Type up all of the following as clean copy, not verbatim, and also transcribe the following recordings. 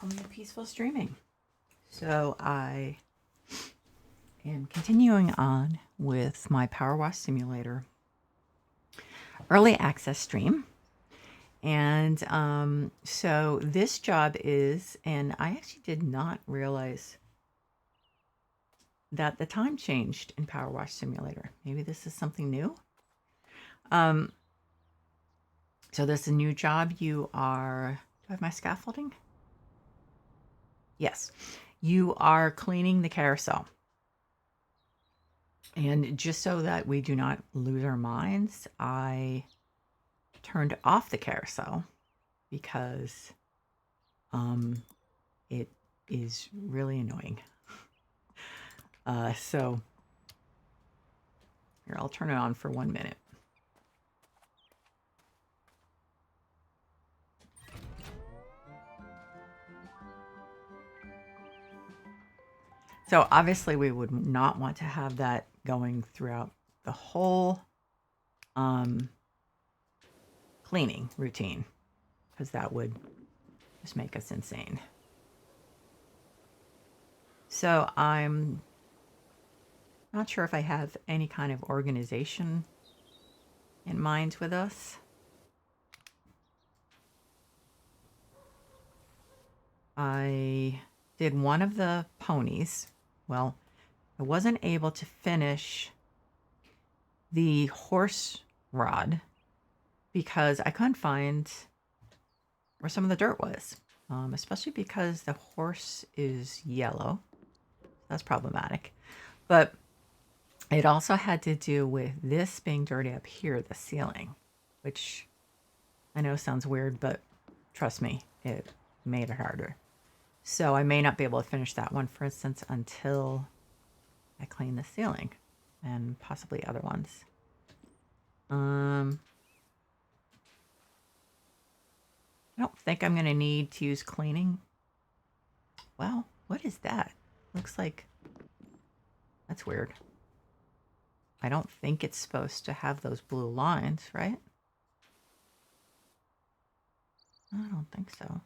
Welcome to Peaceful Streaming. So I am continuing on with my PowerWash simulator early access stream. And so this job is, and I actually did not realize that the time changed in PowerWash simulator. Maybe this is something new. So this is a new job. You are, do I have my scaffolding? Yes. You are cleaning the carousel. And just so that we do not lose our minds, I turned off the carousel because it is really annoying. So here, I'll turn it on for 1 minute. So obviously we would not want to have that going throughout the whole cleaning routine, because that would just make us insane. So I'm not sure if I have any kind of organization in mind with us. I did one of the ponies. Well, I wasn't able to finish the horse rod because I couldn't find where some of the dirt was, especially because the horse is yellow. That's problematic. But it also had to do with this being dirty up here, the ceiling, which I know sounds weird, but trust me, it made it harder. So I may not be able to finish that one, for instance, until I clean the ceiling and possibly other ones. I don't think I'm going to need to use cleaning. Well, what is that? Looks like that's weird. I don't think it's supposed to have those blue lines, right? I don't think so.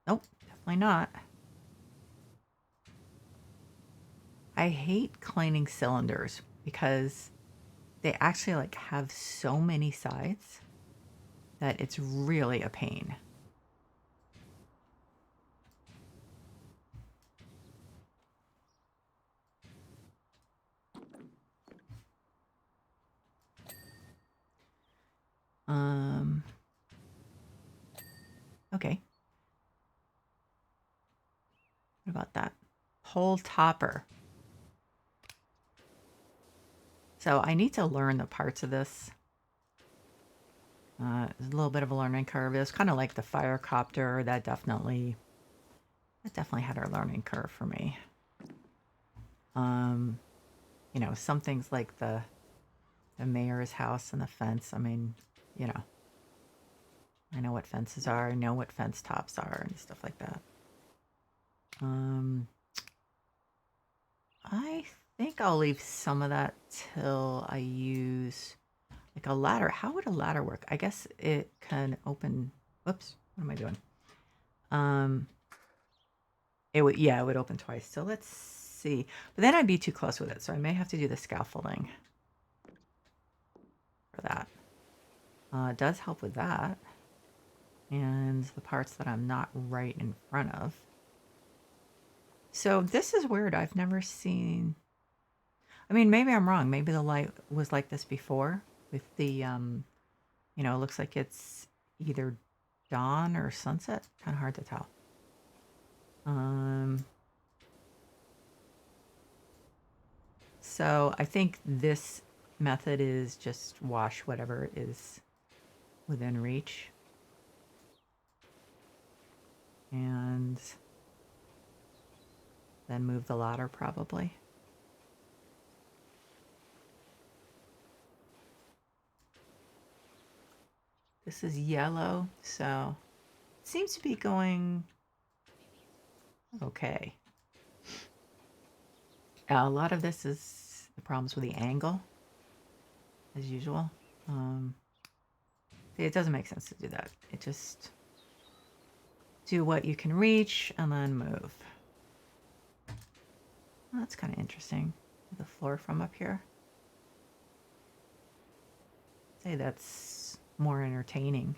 Nope, definitely not. I hate cleaning cylinders because they actually like have so many sides that it's really a pain. Okay. What about that? Pole topper. So I need to learn the parts of this. It's a little bit of a learning curve. It was kind of like the fire copter. That definitely had a learning curve for me. You know, some things like the mayor's house and the fence. I mean, you know, I know what fences are. I know what fence tops are and stuff like that. I think I'll leave some of that till I use like a ladder. How would a ladder work? I guess it can open. Whoops, what am I doing? It would open twice. So let's see. But then I'd be too close with it, so I may have to do the scaffolding for that. It does help with that. And the parts that I'm not right in front of. So this is weird. I've never seen. I mean, maybe I'm wrong. Maybe the light was like this before with the, you know, it looks like it's either dawn or sunset. Kind of hard to tell. So I think this method is just wash whatever is within reach. And then move the ladder probably. This is yellow, so it seems to be going okay. A lot of this is the problems with the angle, as usual. See, it doesn't make sense to do that. It just do what you can reach and then move. Well, that's kind of interesting. The floor from up here. I'd say that's more entertaining.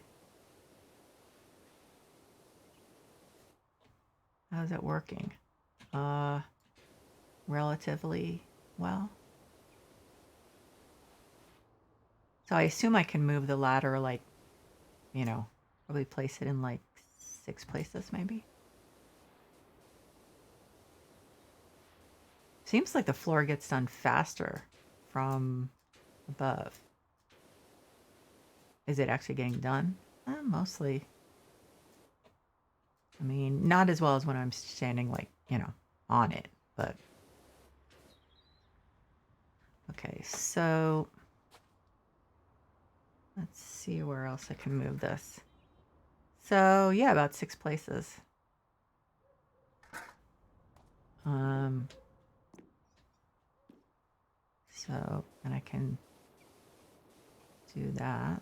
How's it working? Relatively well. So I assume I can move the ladder, like, you know, probably place it in like 6 places maybe. Seems like the floor gets done faster from above. Is it actually getting done? Mostly. I mean, not as well as when I'm standing, like, you know, on it, but. Okay, so let's see where else I can move this. So yeah, about 6 places. So, and I can do that.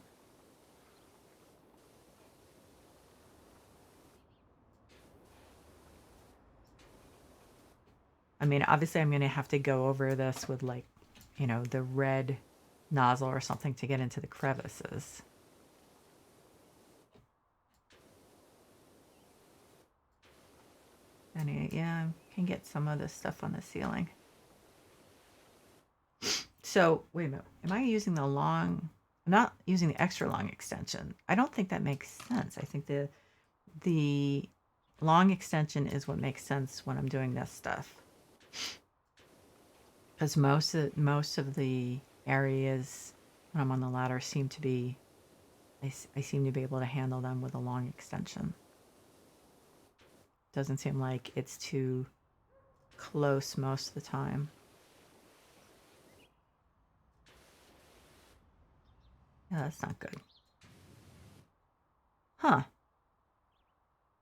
I mean, obviously I'm going to have to go over this with, like, you know, the red nozzle or something to get into the crevices. And yeah, I can get some of this stuff on the ceiling. So, wait a minute. Am I using the long... I'm not using the extra long extension. I don't think that makes sense. I think the long extension is what makes sense when I'm doing this stuff. Because most of the areas when I'm on the ladder seem to be... I seem to be able to handle them with a long extension. Doesn't seem like it's too close most of the time. Yeah, that's not good. Huh.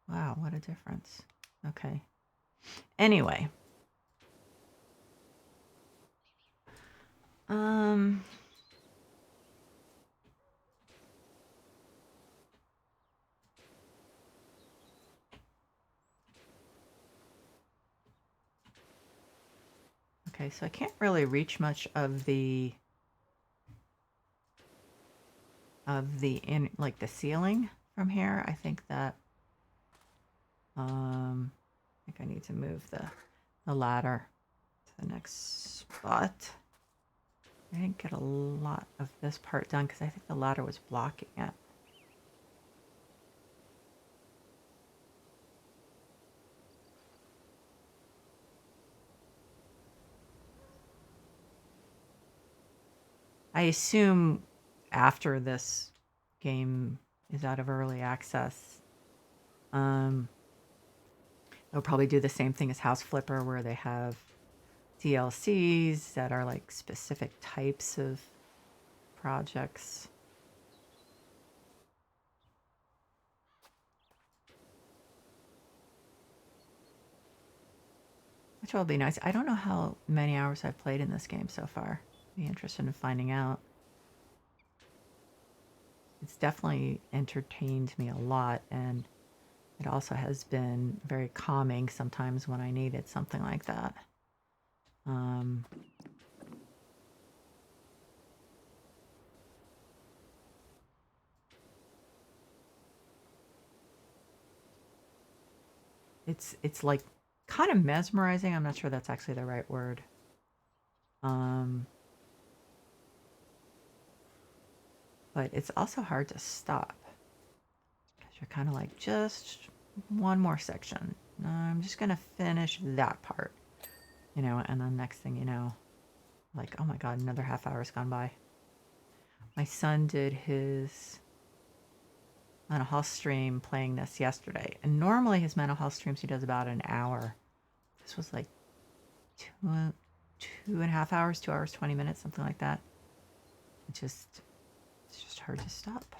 Wow, what a difference. Okay. Anyway. Okay, so I can't really reach much of the like the ceiling from here. I think that I think I need to move the ladder to the next spot. I didn't get a lot of this part done because I think the ladder was blocking it. I assume after this game is out of early access, they'll probably do the same thing as House Flipper, where they have DLCs that are like specific types of projects. Which will be nice. I don't know how many hours I've played in this game so far. Be interested in finding out. It's definitely entertained me a lot, and it also has been very calming sometimes when I needed something like that. It's like kind of mesmerizing. I'm not sure that's actually the right word. But it's also hard to stop because you're kind of like, just one more section. I'm just gonna finish that part, you know, and then next thing you know, like, oh my god, another half hour's gone by. My son did his mental health stream playing this yesterday, and normally his mental health streams he does about an hour. This was like 2.5 hours, 2 hours 20 minutes, something like that. It's just hard to stop.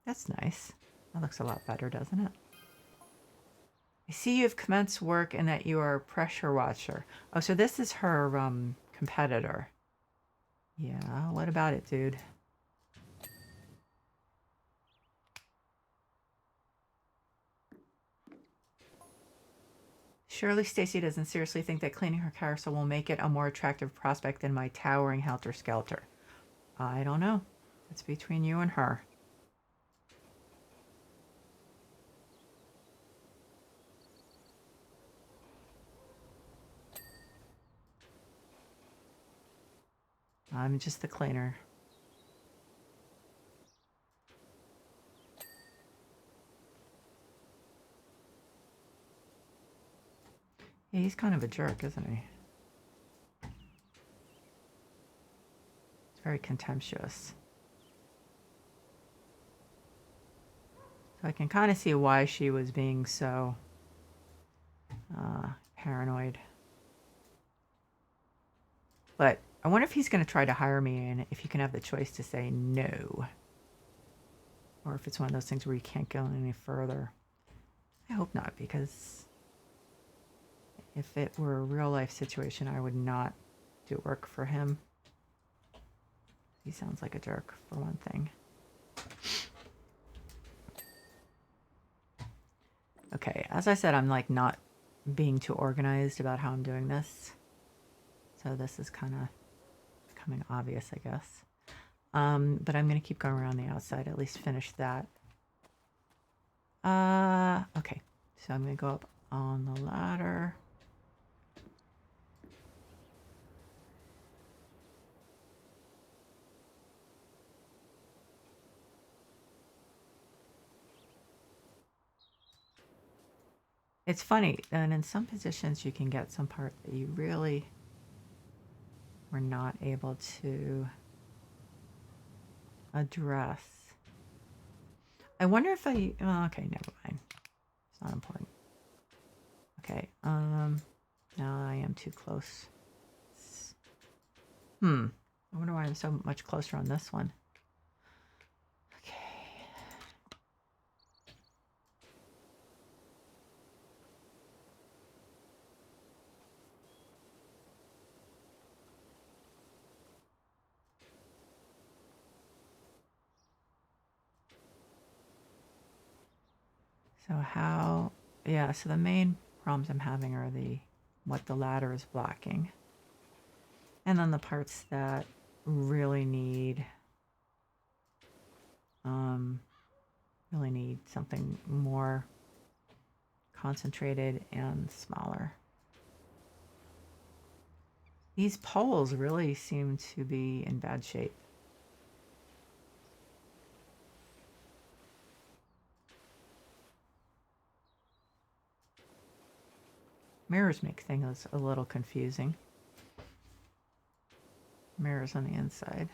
That's nice. That looks a lot better, doesn't it? I see you've commenced work and that you are a pressure washer. Oh, so this is her competitor. Yeah, what about it, dude? Surely Stacy doesn't seriously think that cleaning her carousel will make it a more attractive prospect than my towering helter-skelter. I don't know. It's between you and her. I'm just the cleaner. Yeah, he's kind of a jerk, isn't he? He's very contemptuous. So I can kind of see why she was being so paranoid. But I wonder if he's going to try to hire me and if you can have the choice to say no. Or if it's one of those things where you can't go any further. I hope not, because if it were a real life situation, I would not do work for him. He sounds like a jerk, for one thing. Okay, as I said, I'm like not being too organized about how I'm doing this. So this is kind of becoming obvious, I guess. But I'm going to keep going around the outside, at least finish that. Okay, so I'm going to go up on the ladder. It's funny, and in some positions you can get some part that you really were not able to address. I wonder if I, oh, okay, never mind. It's not important. Okay, now I am too close. I wonder why I'm so much closer on this one. Okay. So how, yeah, so the main problems I'm having are what the ladder is blocking. And then the parts that really need something more concentrated and smaller. These poles really seem to be in bad shape. Mirrors make things a little confusing. Mirrors on the inside.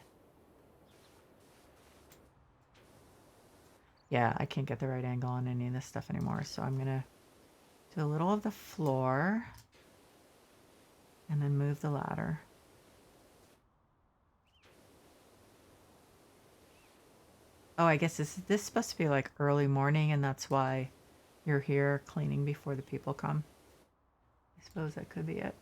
Yeah, I can't get the right angle on any of this stuff anymore, so I'm going to do a little of the floor and then move the ladder. Oh, I guess is this supposed to be like early morning and that's why you're here cleaning before the people come? I suppose that could be it.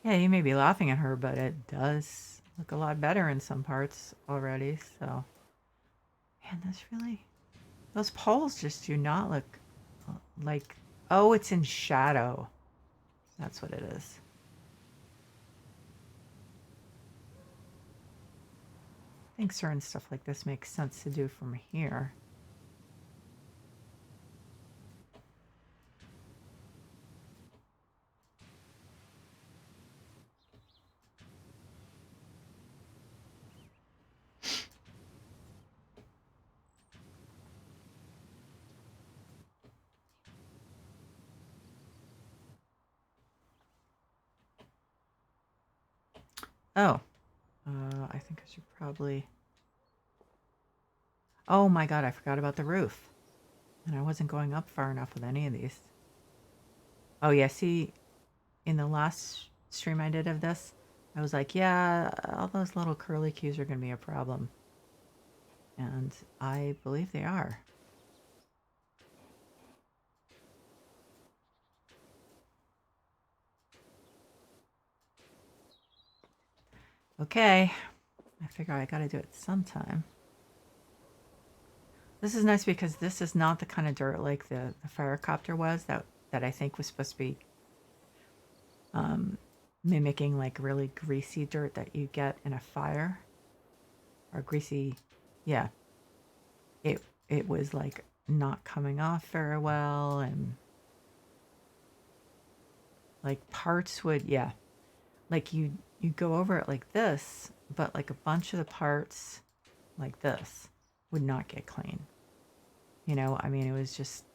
Yeah, you may be laughing at her, but it does look a lot better in some parts already, so. Man, those poles just do not look like, oh, it's in shadow. That's what it is. I think certain stuff like this makes sense to do from here. Oh, I think I should probably... Oh my god, I forgot about the roof. And I wasn't going up far enough with any of these. Oh yeah, see, in the last stream I did of this, I was like, yeah, all those little curly cues are going to be a problem. And I believe they are. Okay, I figure I got to do it sometime. This is nice because this is not the kind of dirt like the Firecopter was that I think was supposed to be mimicking like really greasy dirt that you get in a fire. Or greasy, yeah. It was like not coming off very well, and like parts would, yeah. Like you go over it like this, but like a bunch of the parts like this would not get clean. You know, I mean, it was just,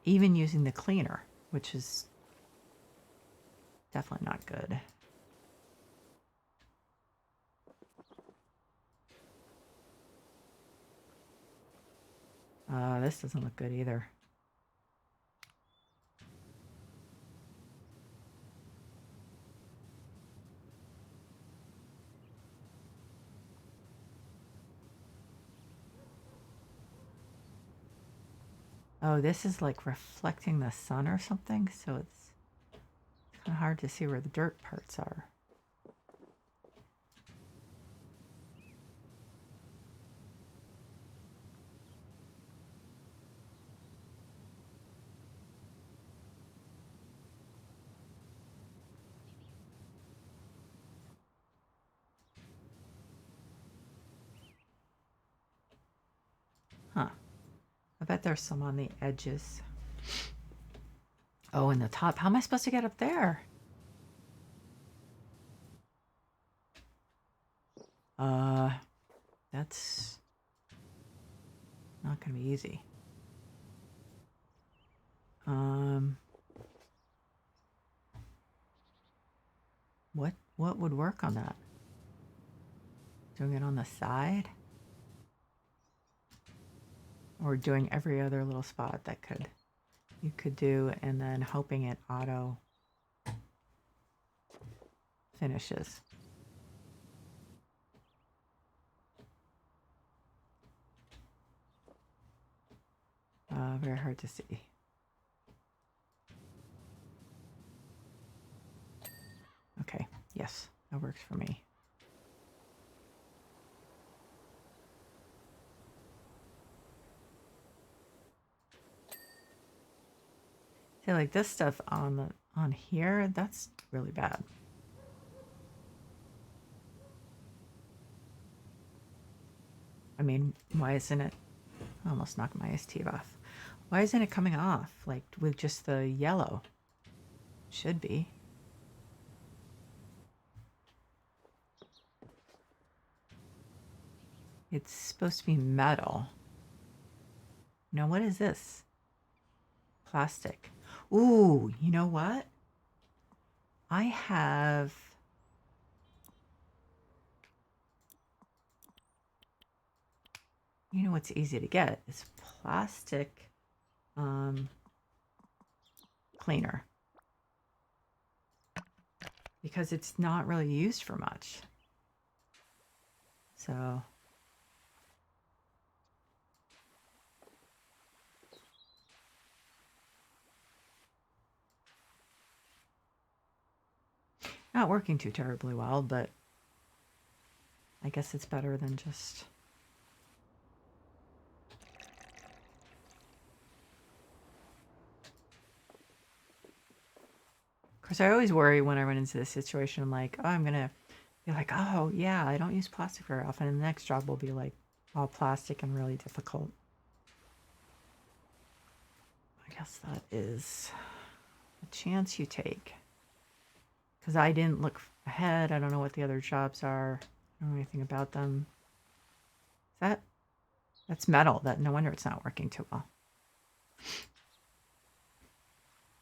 even using the cleaner, which is definitely not good. This doesn't look good either. Oh, this is like reflecting the sun or something, so it's kind of hard to see where the dirt parts are. Huh. I bet there's some on the edges. Oh, in the top. How am I supposed to get up there? That's not going to be easy. What would work on that? Doing it on the side? Or doing every other little spot that you could do, and then hoping it auto finishes. Very hard to see. Okay, yes, that works for me. See, like this stuff on here, that's really bad. I mean, why isn't it? I almost knocked my ST off. Why isn't it coming off like with just the yellow? Should be. It's supposed to be metal. Now, what is this? Plastic. Ooh, you know what? I have... You know what's easy to get? It's plastic cleaner. Because it's not really used for much. So... Not working too terribly well, but I guess it's better than just... Of course, I always worry when I run into this situation. I'm like, oh, I'm going to be like, oh, yeah, I don't use plastic very often. And the next job will be like all plastic and really difficult. I guess that is a chance you take. Because I didn't look ahead. I don't know what the other jobs are. I don't know anything about them. That's metal. No wonder it's not working too well.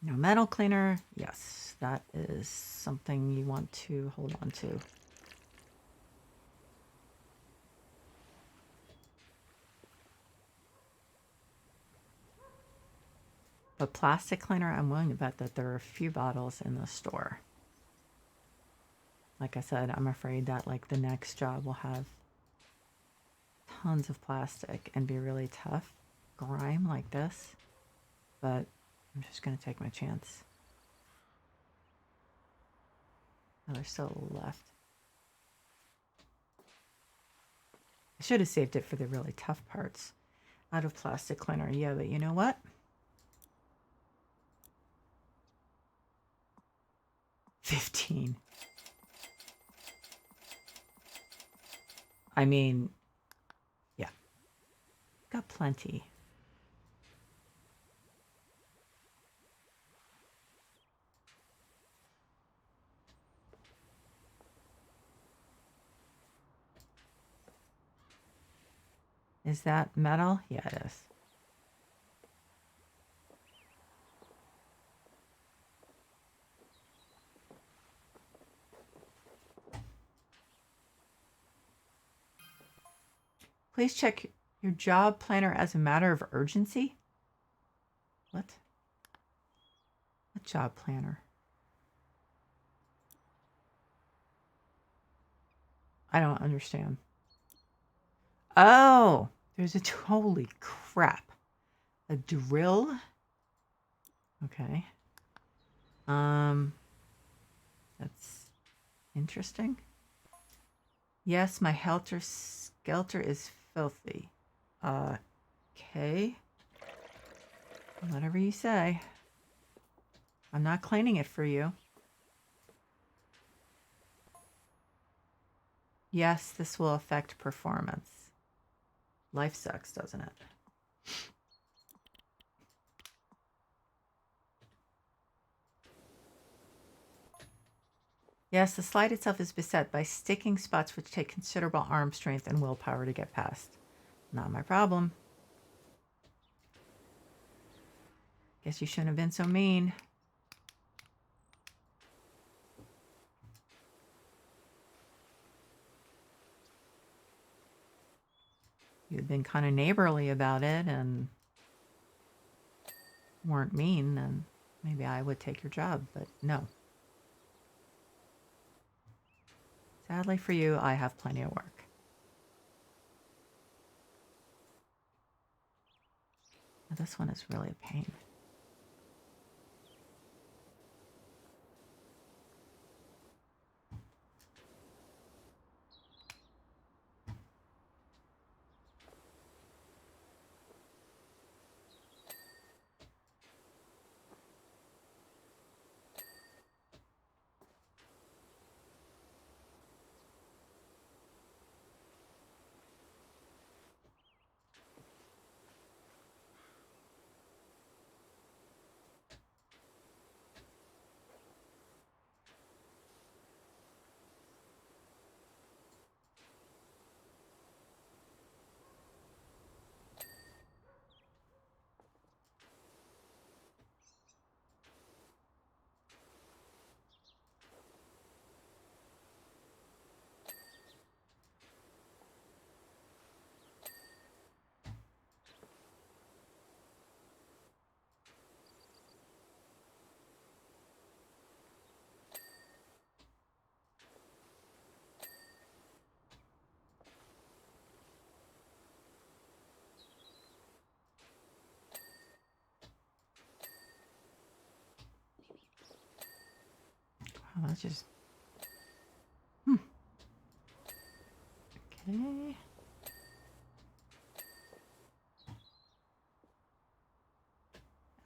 Now, metal cleaner, yes, that is something you want to hold on to. But plastic cleaner, I'm willing to bet that there are a few bottles in the store. Like I said, I'm afraid that like the next job will have tons of plastic and be really tough grime like this. But I'm just going to take my chance. Oh, there's still left. I should have saved it for the really tough parts. Out of plastic cleaner. Yeah, but you know what? $15. I mean, yeah. Got plenty. Is that metal? Yeah, it is. Please check your job planner as a matter of urgency. What? What job planner? I don't understand. Oh, there's a holy crap. A drill? Okay. That's interesting. Yes, my helter skelter is filthy. Okay. Whatever you say. I'm not cleaning it for you. Yes, this will affect performance. Life sucks, doesn't it? Yes, the slide itself is beset by sticking spots which take considerable arm strength and willpower to get past. Not my problem. Guess you shouldn't have been so mean. You'd been kind of neighborly about it and weren't mean, then maybe I would take your job, but no. Sadly for you, I have plenty of work. Now, this one is really a pain. Well, that's just... Okay.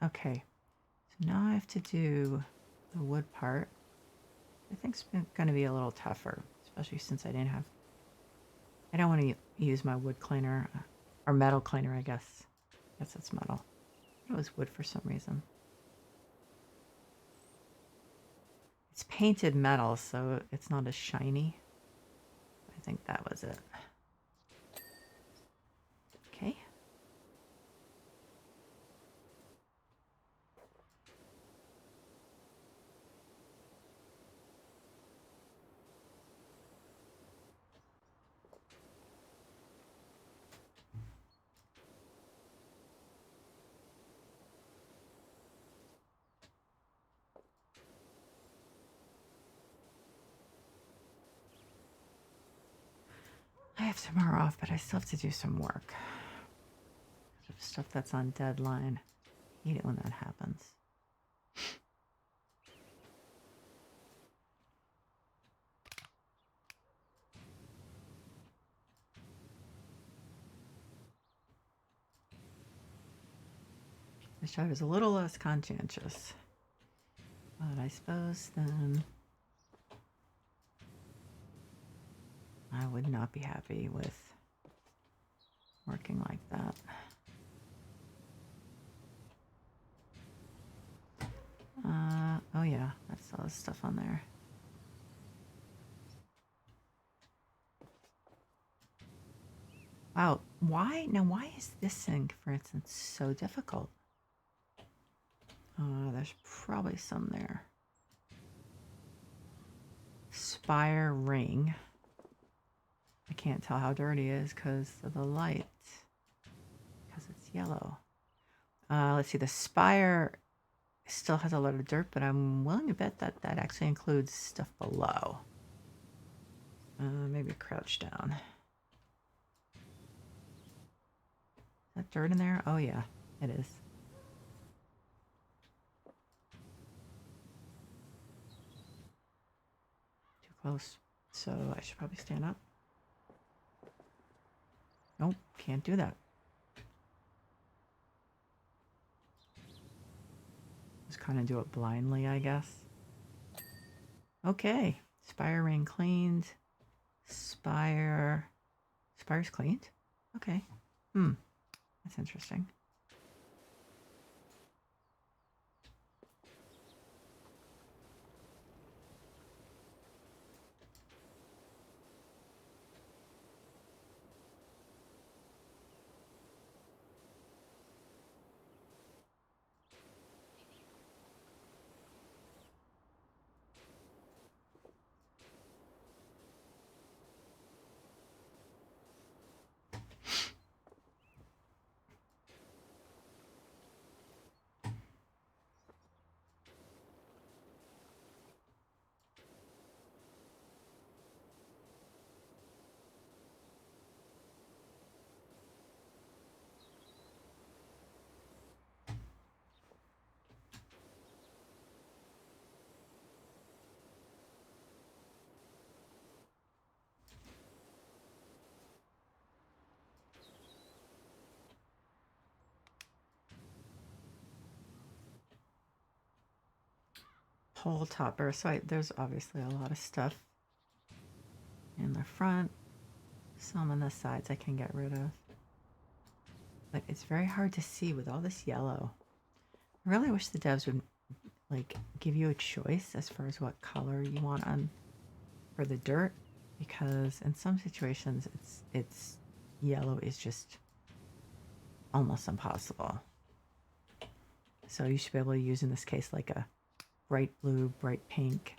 Okay. So now I have to do the wood part. I think it's going to be a little tougher, especially since I don't want to use my wood cleaner, or metal cleaner, I guess. I guess it's metal. It was wood for some reason. It's painted metal, so it's not as shiny. I think that was it. Okay. have tomorrow off, but I still have to do some work. Stuff that's on deadline. I hate it when that happens. Wish I was a little less conscientious. But I suppose then I would not be happy with working like that. Oh yeah, that's all the stuff on there. Wow, why is this thing, for instance, so difficult? There's probably some there. Spire ring. I can't tell how dirty it is because of the light. Because it's yellow. Let's see, the spire still has a lot of dirt, but I'm willing to bet that that actually includes stuff below. Maybe crouch down. Is that dirt in there? Oh yeah, it is. Too close. So I should probably stand up. Nope, can't do that. Just kind of do it blindly, I guess. Okay, spire ring cleaned. Spire's cleaned? Okay. That's interesting. Pole topper. So there's obviously a lot of stuff in the front. Some on the sides I can get rid of. But it's very hard to see with all this yellow. I really wish the devs would like give you a choice as far as what color you want on for the dirt, because in some situations it's yellow is just almost impossible. So you should be able to use in this case like a bright blue, bright pink,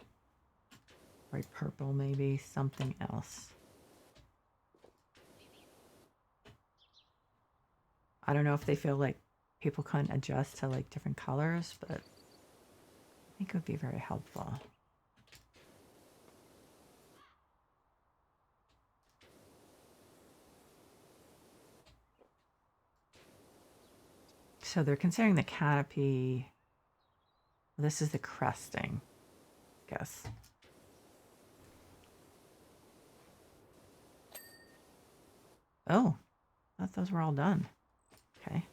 bright purple, maybe something else. I don't know if they feel like people couldn't adjust to like different colors, but I think it would be very helpful. So they're considering the canopy. This is the cresting, I guess. Oh, I thought those were all done. Okay.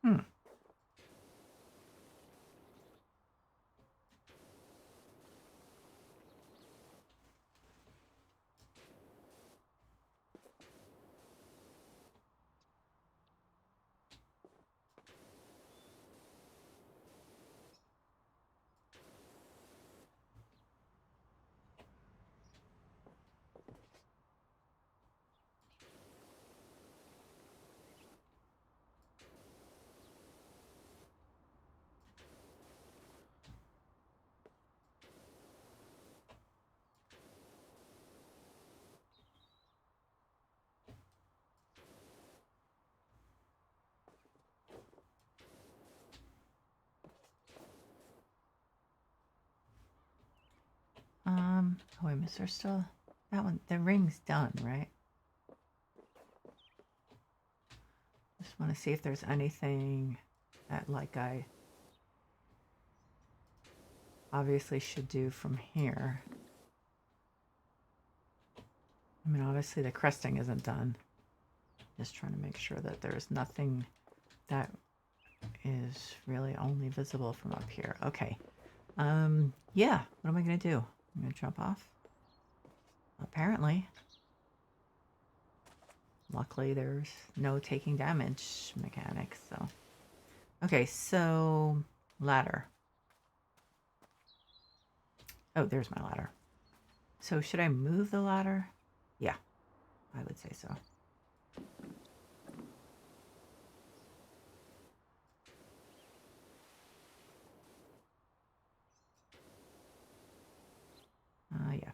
Hmm. Oh wait, is there still that one? The ring's done, right? Just want to see if there's anything that like I obviously should do from here. I mean, obviously the cresting isn't done. Just trying to make sure that there's nothing that is really only visible from up here. Okay. Yeah, what am I gonna do? I'm gonna jump off. Apparently. Luckily there's no taking damage mechanics, so. Okay, so ladder. Oh, there's my ladder. So should I move the ladder? Yeah, I would say so. Yeah.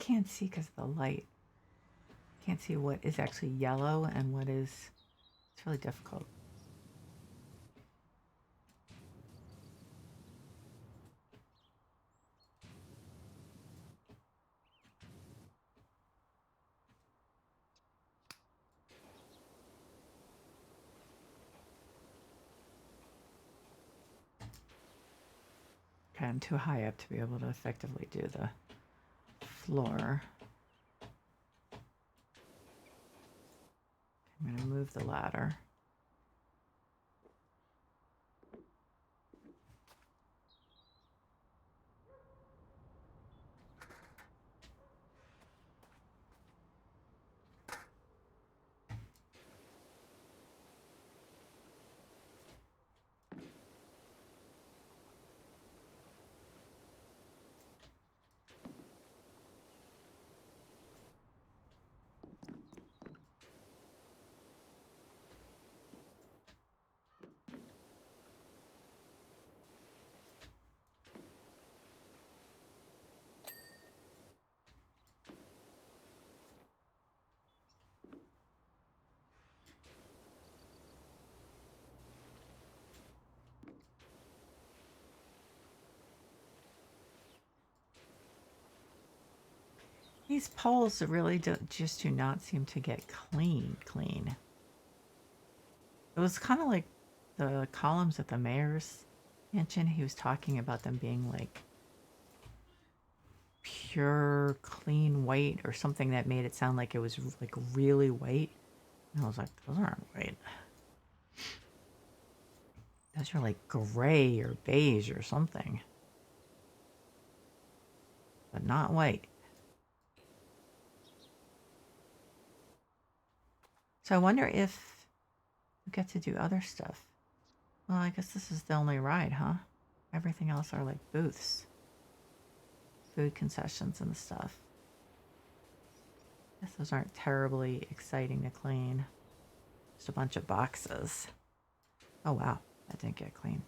can't see because of the light. Can't see what is actually yellow and what is, it's really difficult. Okay, I'm too high up to be able to effectively do the floor. I'm going to move the ladder. These poles really just do not seem to get clean. It was kind of like the columns at the mayor's mansion. He was talking about them being like pure, clean white or something that made it sound like it was like really white. And I was like, those aren't white. Those are like gray or beige or something. But not white. So I wonder if we get to do other stuff. Well, I guess this is the only ride, huh? Everything else are like booths. Food concessions and stuff. I guess those aren't terribly exciting to clean. Just a bunch of boxes. Oh wow, that didn't get clean.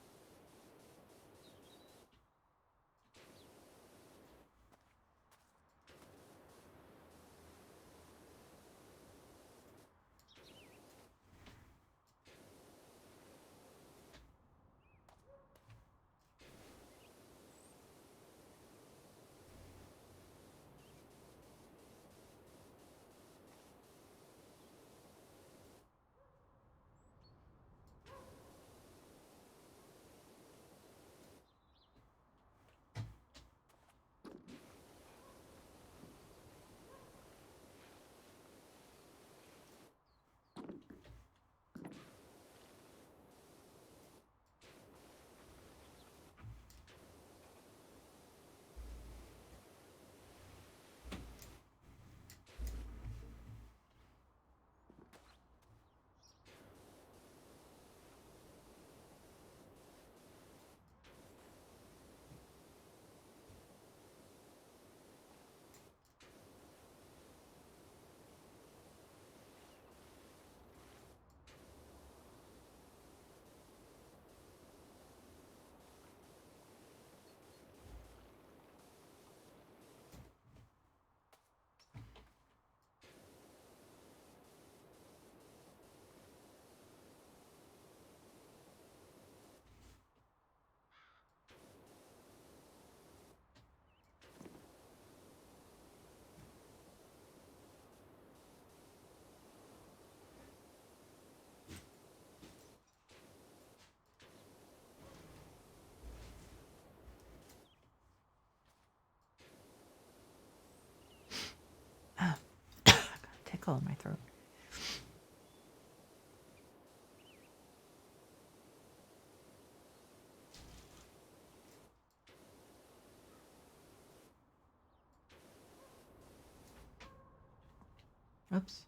Tickle in my throat. Oops.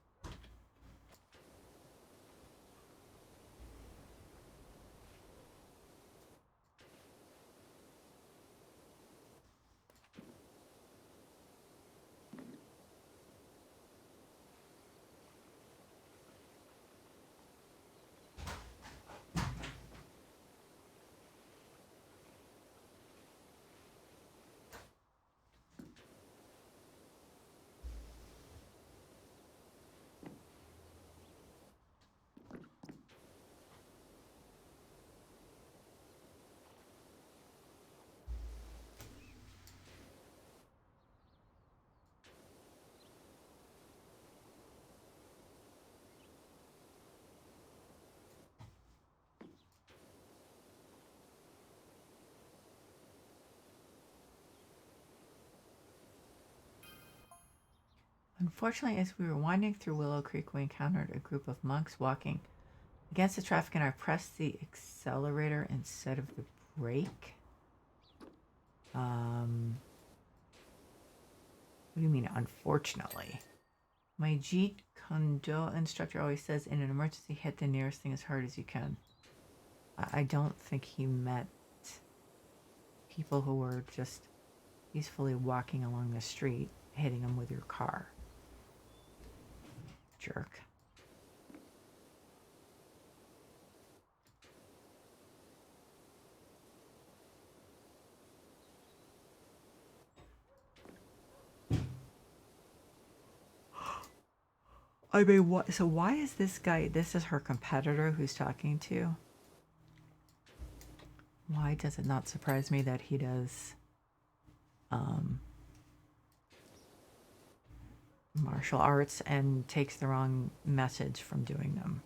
Unfortunately, as we were winding through Willow Creek, we encountered a group of monks walking against the traffic, and I pressed the accelerator instead of the brake. What do you mean, unfortunately? My Jeet Kune-do instructor always says, in an emergency, hit the nearest thing as hard as you can. I don't think he met people who were just peacefully walking along the street, hitting them with your car. Jerk. I mean, what? So why is this guy? This is her competitor who's talking to. Why does it not surprise me that he does martial arts and takes the wrong message from doing them?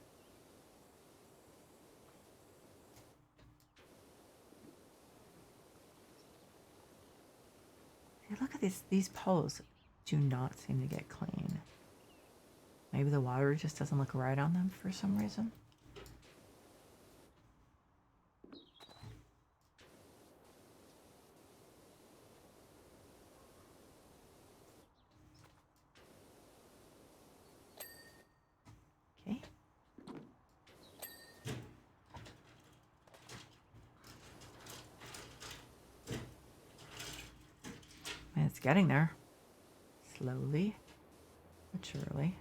Hey, look at these poles. Do not seem to get clean. Maybe the water just doesn't look right on them for some reason. Okay. And it's getting there. Slowly but surely.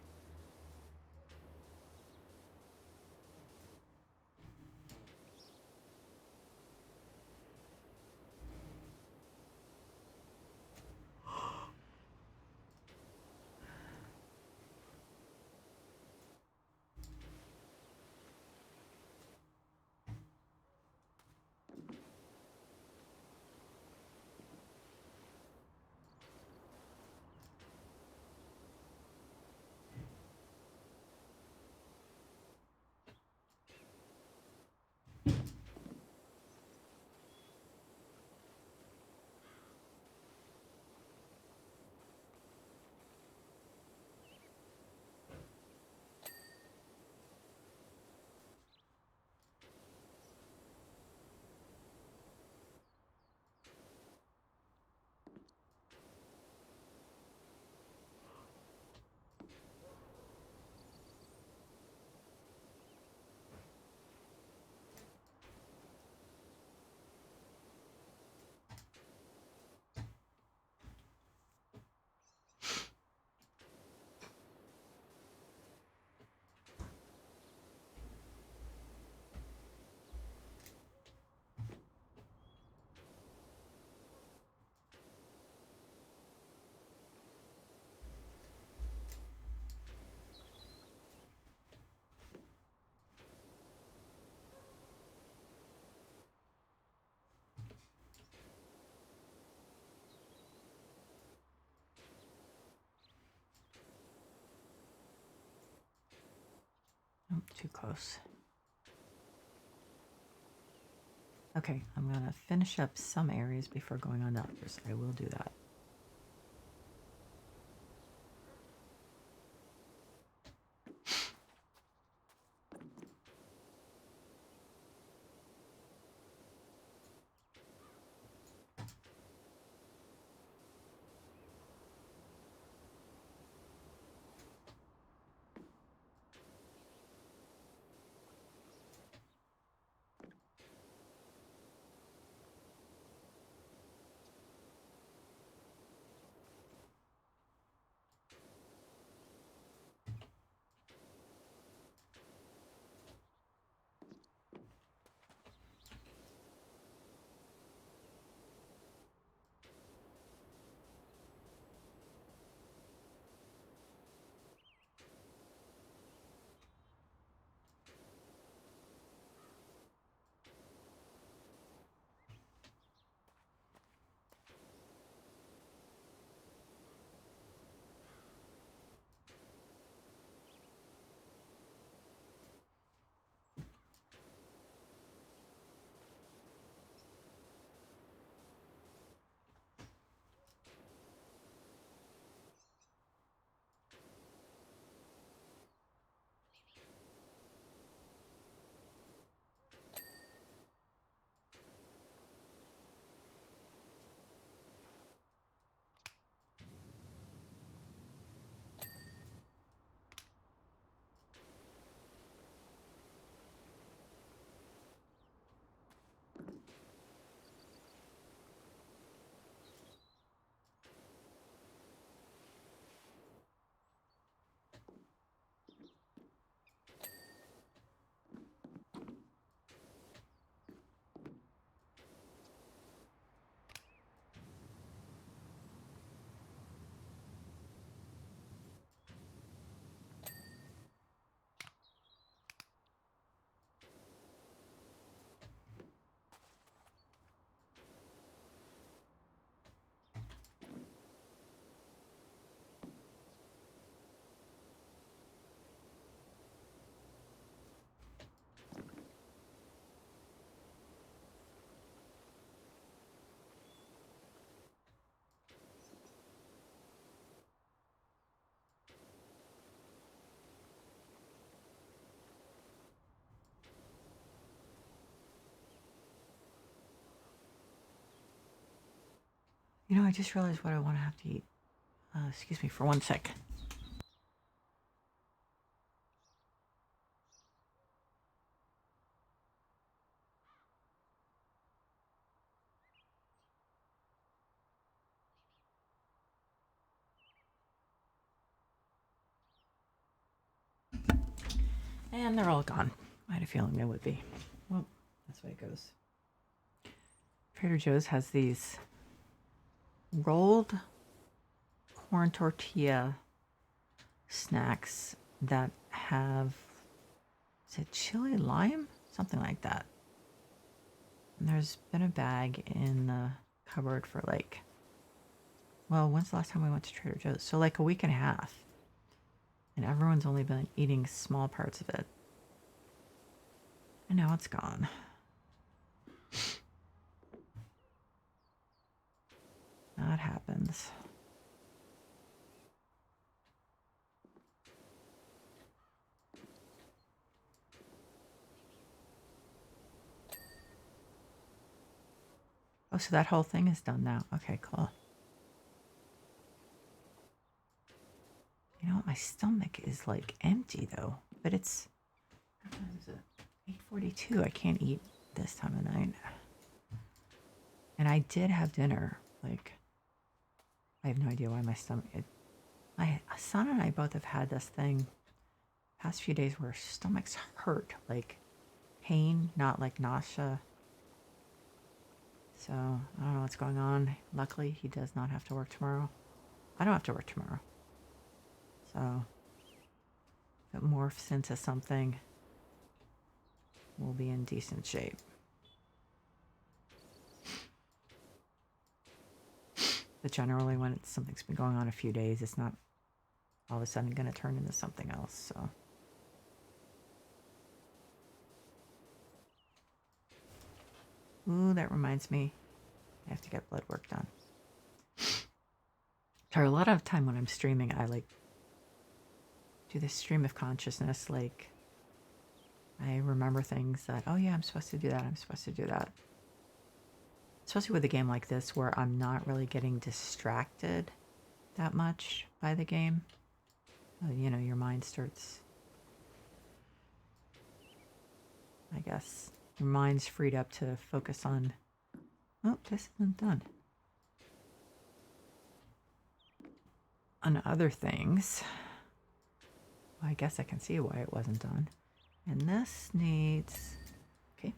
Oh, too close. Okay, I'm gonna finish up some areas before going on to others. I will do that. You know, I just realized what I want to have to eat. Excuse me for one sec. And they're all gone. I had a feeling they would be. Well, that's the way it goes. Trader Joe's has these rolled corn tortilla snacks that have, is it chili lime? Something like that. And there's been a bag in the cupboard for like, well, when's the last time we went to Trader Joe's? So like a week and a half. And everyone's only been eating small parts of it. And now it's gone. That happens. Oh, so that whole thing is done now. Okay, cool. You know what? My stomach is like empty though. But it's, what time is it? 8:42. I can't eat this time of night. And I did have dinner. Like, I have no idea why my stomach. My son and I both have had this thing past few days where stomachs hurt, like pain, not like nausea. So I don't know what's going on. Luckily, he does not have to work tomorrow. I don't have to work tomorrow. So if it morphs into something, we'll be in decent shape. But generally, when something's been going on a few days, it's not all of a sudden going to turn into something else. So. Ooh, that reminds me. I have to get blood work done. Sorry, a lot of time when I'm streaming, I like do this stream of consciousness. Like, I remember things that, oh yeah, I'm supposed to do that. I'm supposed to do that. Especially with a game like this where I'm not really getting distracted that much by the game. You know, your mind starts, I guess, your mind's freed up to focus on, oh, this isn't done. On other things. Well, I guess I can see why it wasn't done. And this needs, okay.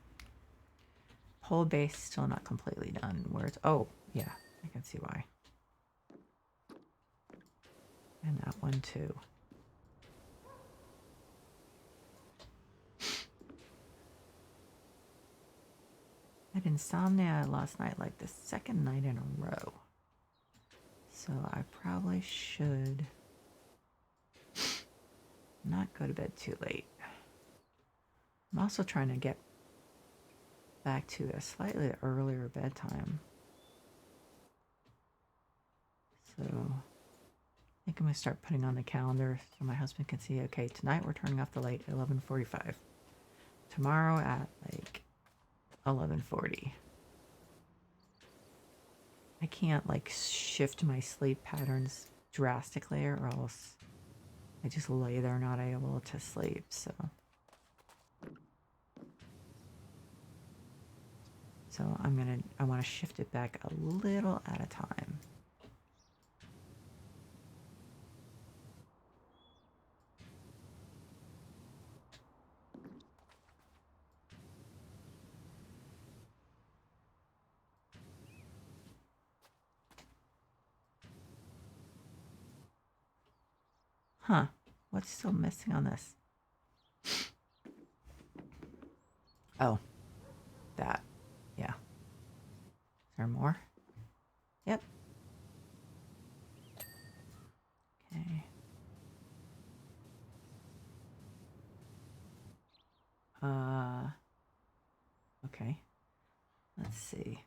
Whole base still not completely done. Where it's, oh, yeah, I can see why. And that one too. I had insomnia last night, like the second night in a row. So I probably should not go to bed too late. I'm also trying to get back to a slightly earlier bedtime. So I think I'm going to start putting on the calendar so my husband can see, okay, tonight we're turning off the light at 11:45. Tomorrow at like 11:40. I can't like shift my sleep patterns drastically or else I just lay there not able to sleep. So I want to shift it back a little at a time. Huh, what's still missing on this? Oh, that, yeah. Is there more? Yep. Okay. Okay. Let's see.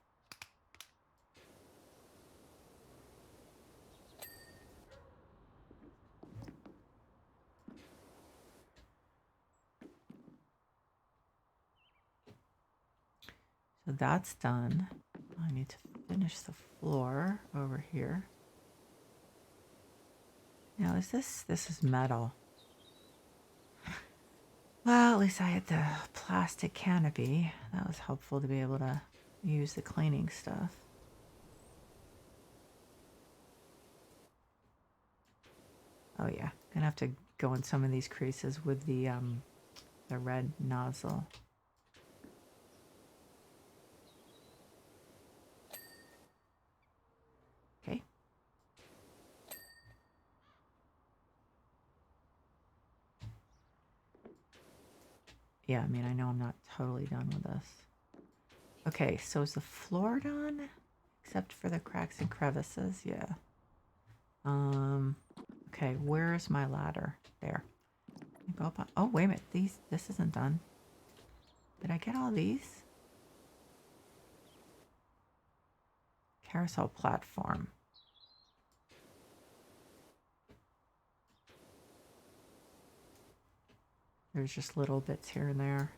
So that's done. I need to finish the floor over here. Now, this is metal. Well, at least I had the plastic canopy. That was helpful to be able to use the cleaning stuff. Oh yeah, gonna have to go in some of these creases with the red nozzle. Okay. Yeah, I mean, I know I'm not totally done with this. Okay, so is the floor done? Except for the cracks and crevices, yeah. Okay, where is my ladder? There. Go up on, oh, wait a minute, this isn't done. Did I get all these? Carousel platform. There's just little bits here and there.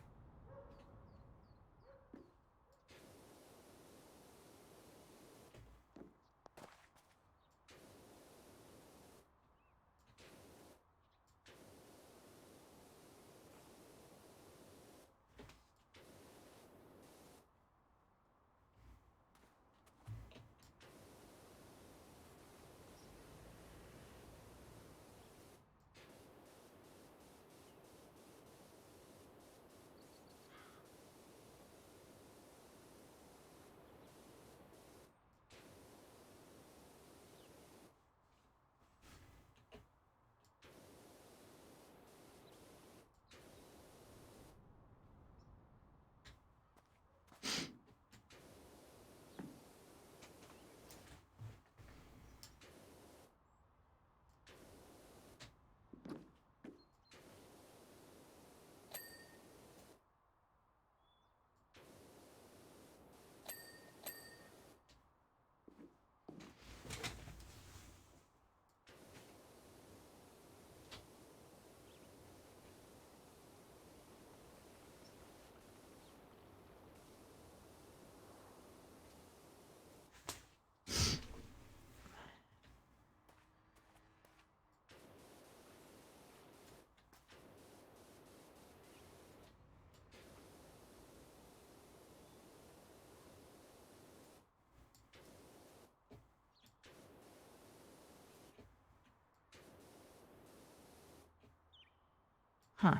Huh.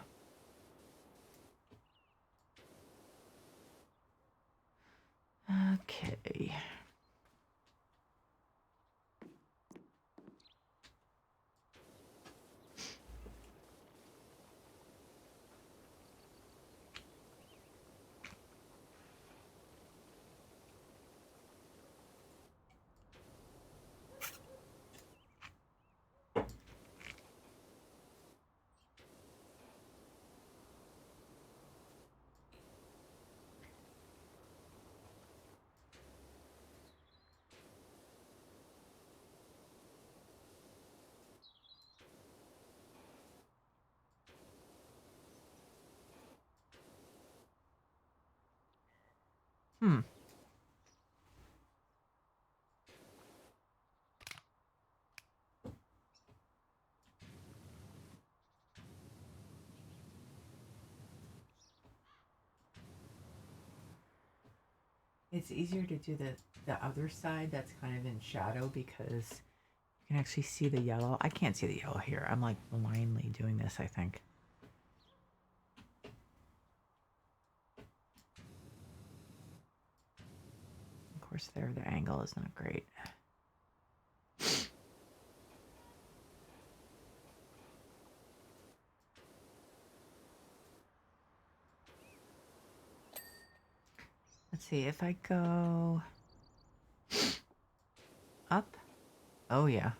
Okay. Hmm. It's easier to do the other side that's kind of in shadow because you can actually see the yellow. I can't see the yellow here. I'm like blindly doing this, I think. Of course, there the angle is not great. Let's see if I go up. Oh yeah,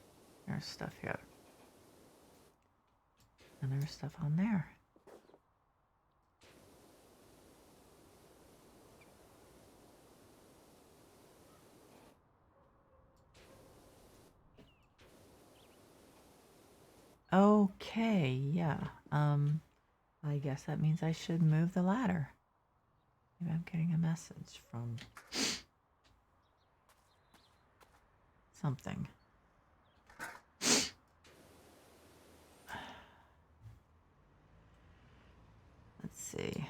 there's stuff here. And there's stuff on there. Okay, yeah. I guess that means I should move the ladder. Maybe I'm getting a message from something. Let's see.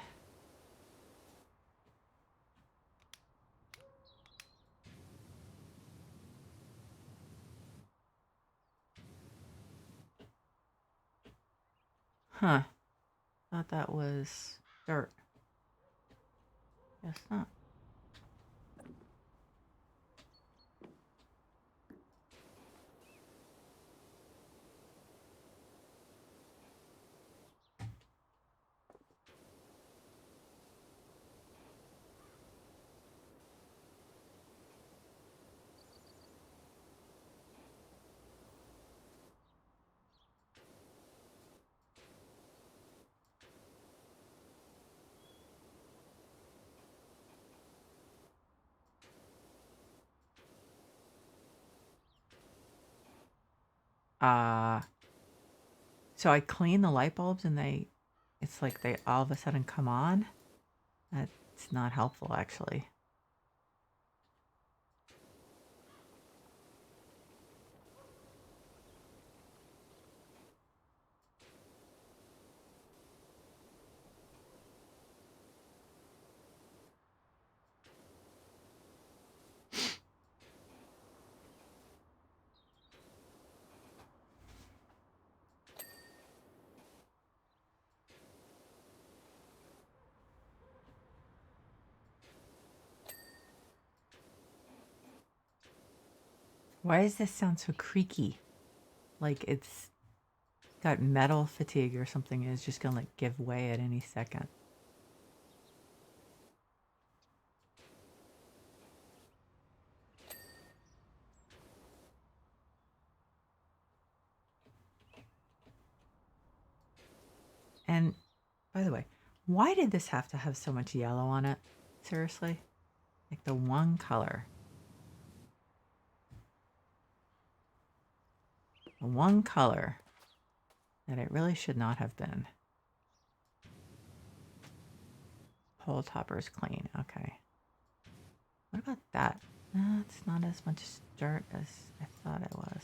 Huh. Thought that was dirt. Guess not. So I clean the light bulbs and it's like they all of a sudden come on. That's not helpful, actually. Why does this sound so creaky? Like it's got metal fatigue or something and it's just gonna like give way at any second. And by the way, why did this have to have so much yellow on it? Seriously? Like the one color. The one color that it really should not have been. Pole topper's clean. Okay. What about that? It's not as much dirt as I thought it was.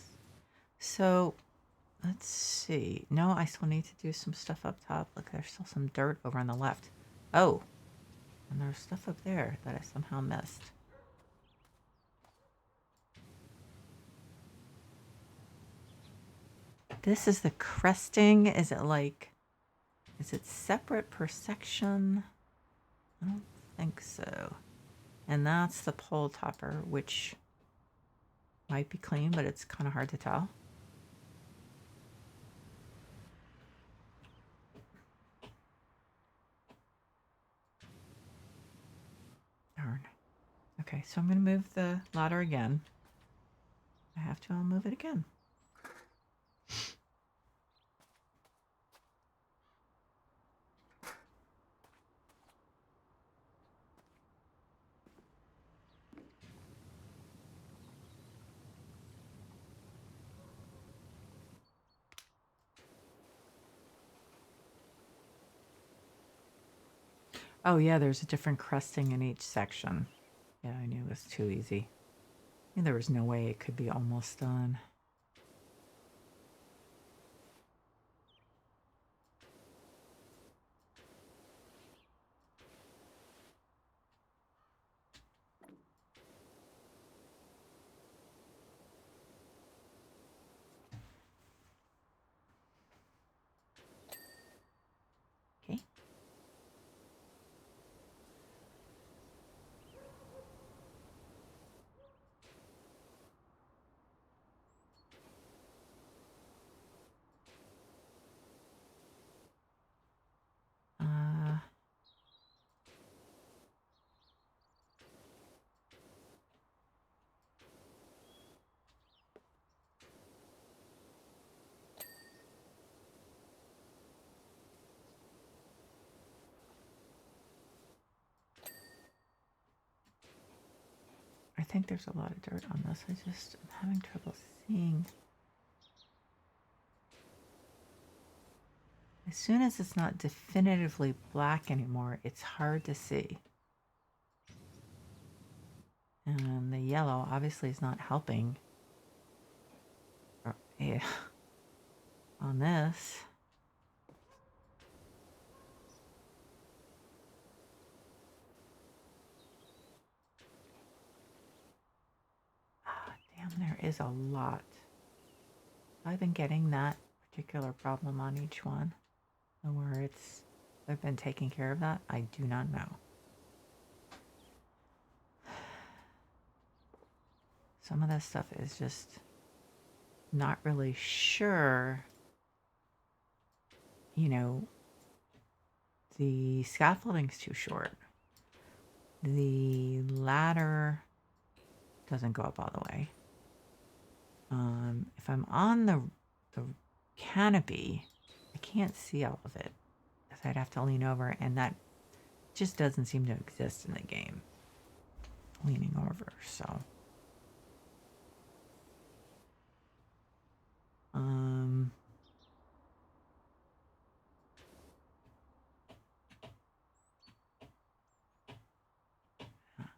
So let's see. No, I still need to do some stuff up top. Look, there's still some dirt over on the left. Oh, and there's stuff up there that I somehow missed. This is the cresting. Is it separate per section? I don't think so. And that's the pole topper, which might be clean, but it's kind of hard to tell. Darn. Okay, so I'm going to move the ladder again. I have to move it again. Oh yeah, there's a different cresting in each section. Yeah, I knew it was too easy. And there was no way it could be almost done. Okay. I think there's a lot of dirt on this. I'm having trouble seeing. As soon as it's not definitively black anymore, it's hard to see. And the yellow obviously is not helping. Yeah. On this. Ah, damn, there is a lot. I've been getting that particular problem on each one. And where I've been taking care of that, I do not know. Some of this stuff is just not really sure. You know, the scaffolding's too short. The ladder doesn't go up all the way. If I'm on the canopy, I can't see all of it because I'd have to lean over, and that just doesn't seem to exist in the game. Leaning over, so. I'm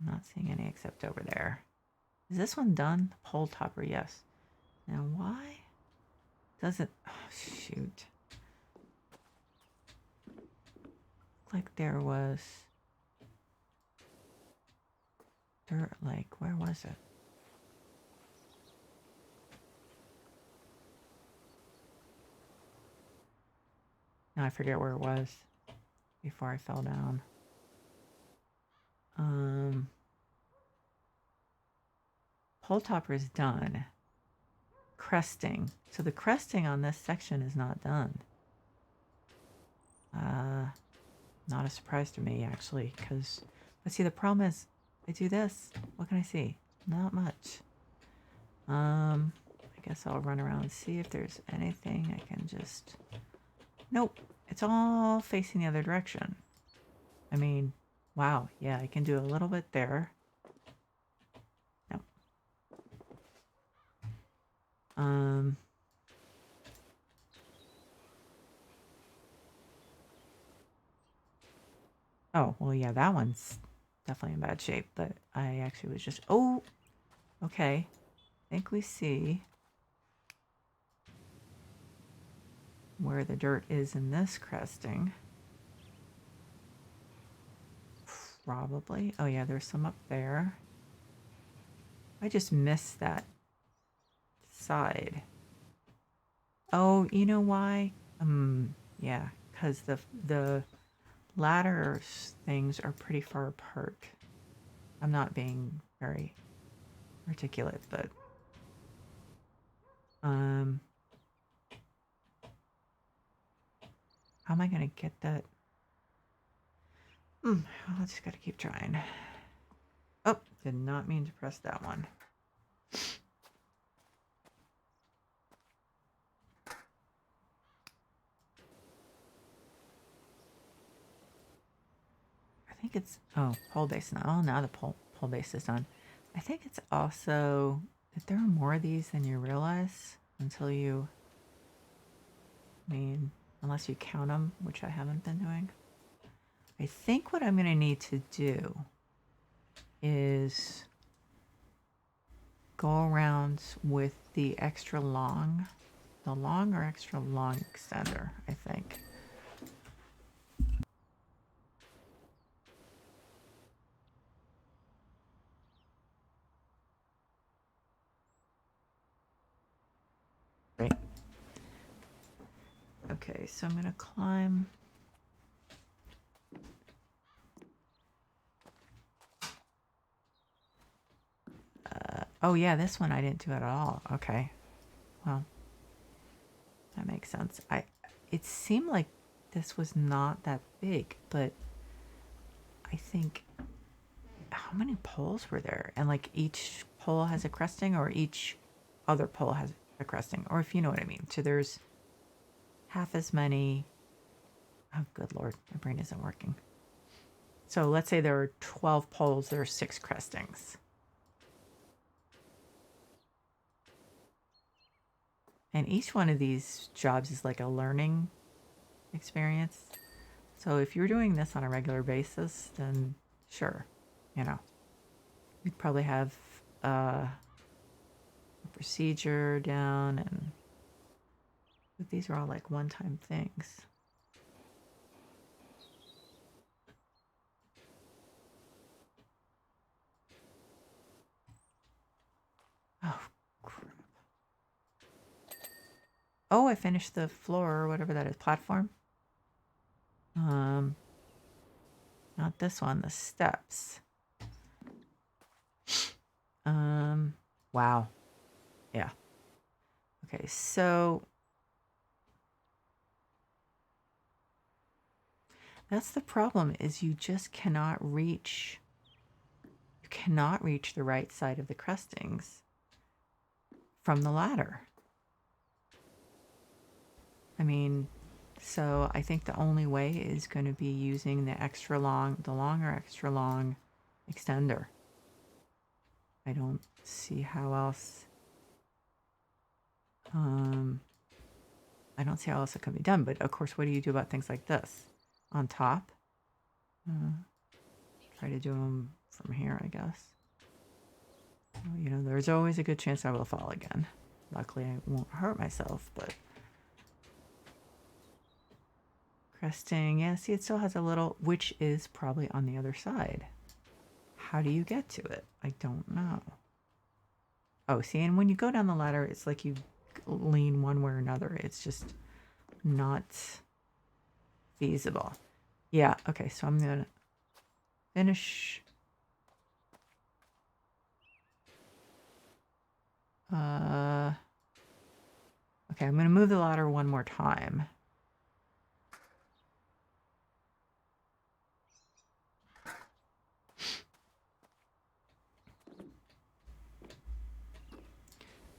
not seeing any except over there. Is this one done? The pole topper, yes. Now why does it, oh shoot. Like there was dirt, like where was it? Now I forget where it was before I fell down. Pole topper is done. Cresting. So the cresting on this section is not done. Not a surprise to me actually, because but see the problem is I do this. What can I see? Not much. I guess I'll run around and see if there's anything I can just. Nope. It's all facing the other direction. I mean, wow. Yeah, I can do a little bit there. No. Oh, well, yeah, that one's definitely in bad shape, but I actually was just, oh, okay. I think we see where the dirt is in this cresting. Probably. Oh, yeah, there's some up there. I just missed that side. Oh, you know why? Yeah, because the ladder things are pretty far apart. I'm not being very articulate, but how am I gonna get that? I just gotta keep trying. Oh, did not mean to press that one. I think it's, oh, pole base now. Oh, now the pole base is done. I think it's also that there are more of these than you realize until you, I mean, unless you count them, which I haven't been doing. I think what I'm going to need to do is go around with the extra long, the long or extra long extender, I think. Great. Okay, so I'm going to climb. Oh yeah, this one I didn't do at all. Okay. Well, that makes sense. It seemed like this was not that big, but I think how many poles were there? And like each pole has a cresting, or each other pole has a cresting, or if you know what I mean. So there's half as many. Oh, good Lord, my brain isn't working. So let's say there are 12 poles, there are 6 crestings. And each one of these jobs is like a learning experience. So if you're doing this on a regular basis, then sure, you know, you'd probably have a procedure down and But these are all like one-time things. Oh, crap. Oh, I finished the floor or whatever that is, platform. Not this one, the steps. Wow. Yeah. Okay, so that's the problem, is you just cannot reach, you cannot reach the right side of the crustings from the ladder. I mean, so I think the only way is going to be using the long or extra long extender. I don't see how else, I don't see how else it can be done. But of course, what do you do about things like this? On top? Try to do them from here, I guess. You know, there's always a good chance I will fall again. Luckily, I won't hurt myself, but... Cresting, yeah, see, it still has a little, which is probably on the other side. How do you get to it? I don't know. Oh, see, and when you go down the ladder, it's like you lean one way or another. It's just not feasible. Yeah, okay, so I'm gonna finish. Okay, I'm gonna move the ladder one more time.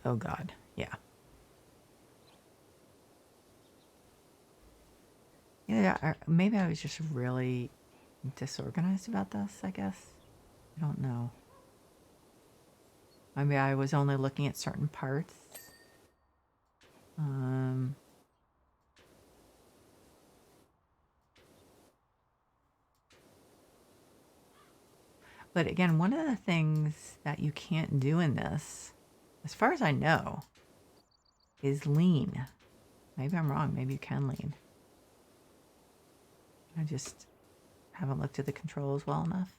Oh God, yeah. Yeah, maybe I was just really disorganized about this, I guess. I don't know. Maybe I was only looking at certain parts. But again, one of the things that you can't do in this, as far as I know, is lean. Maybe I'm wrong. Maybe you can lean. I just haven't looked at the controls well enough.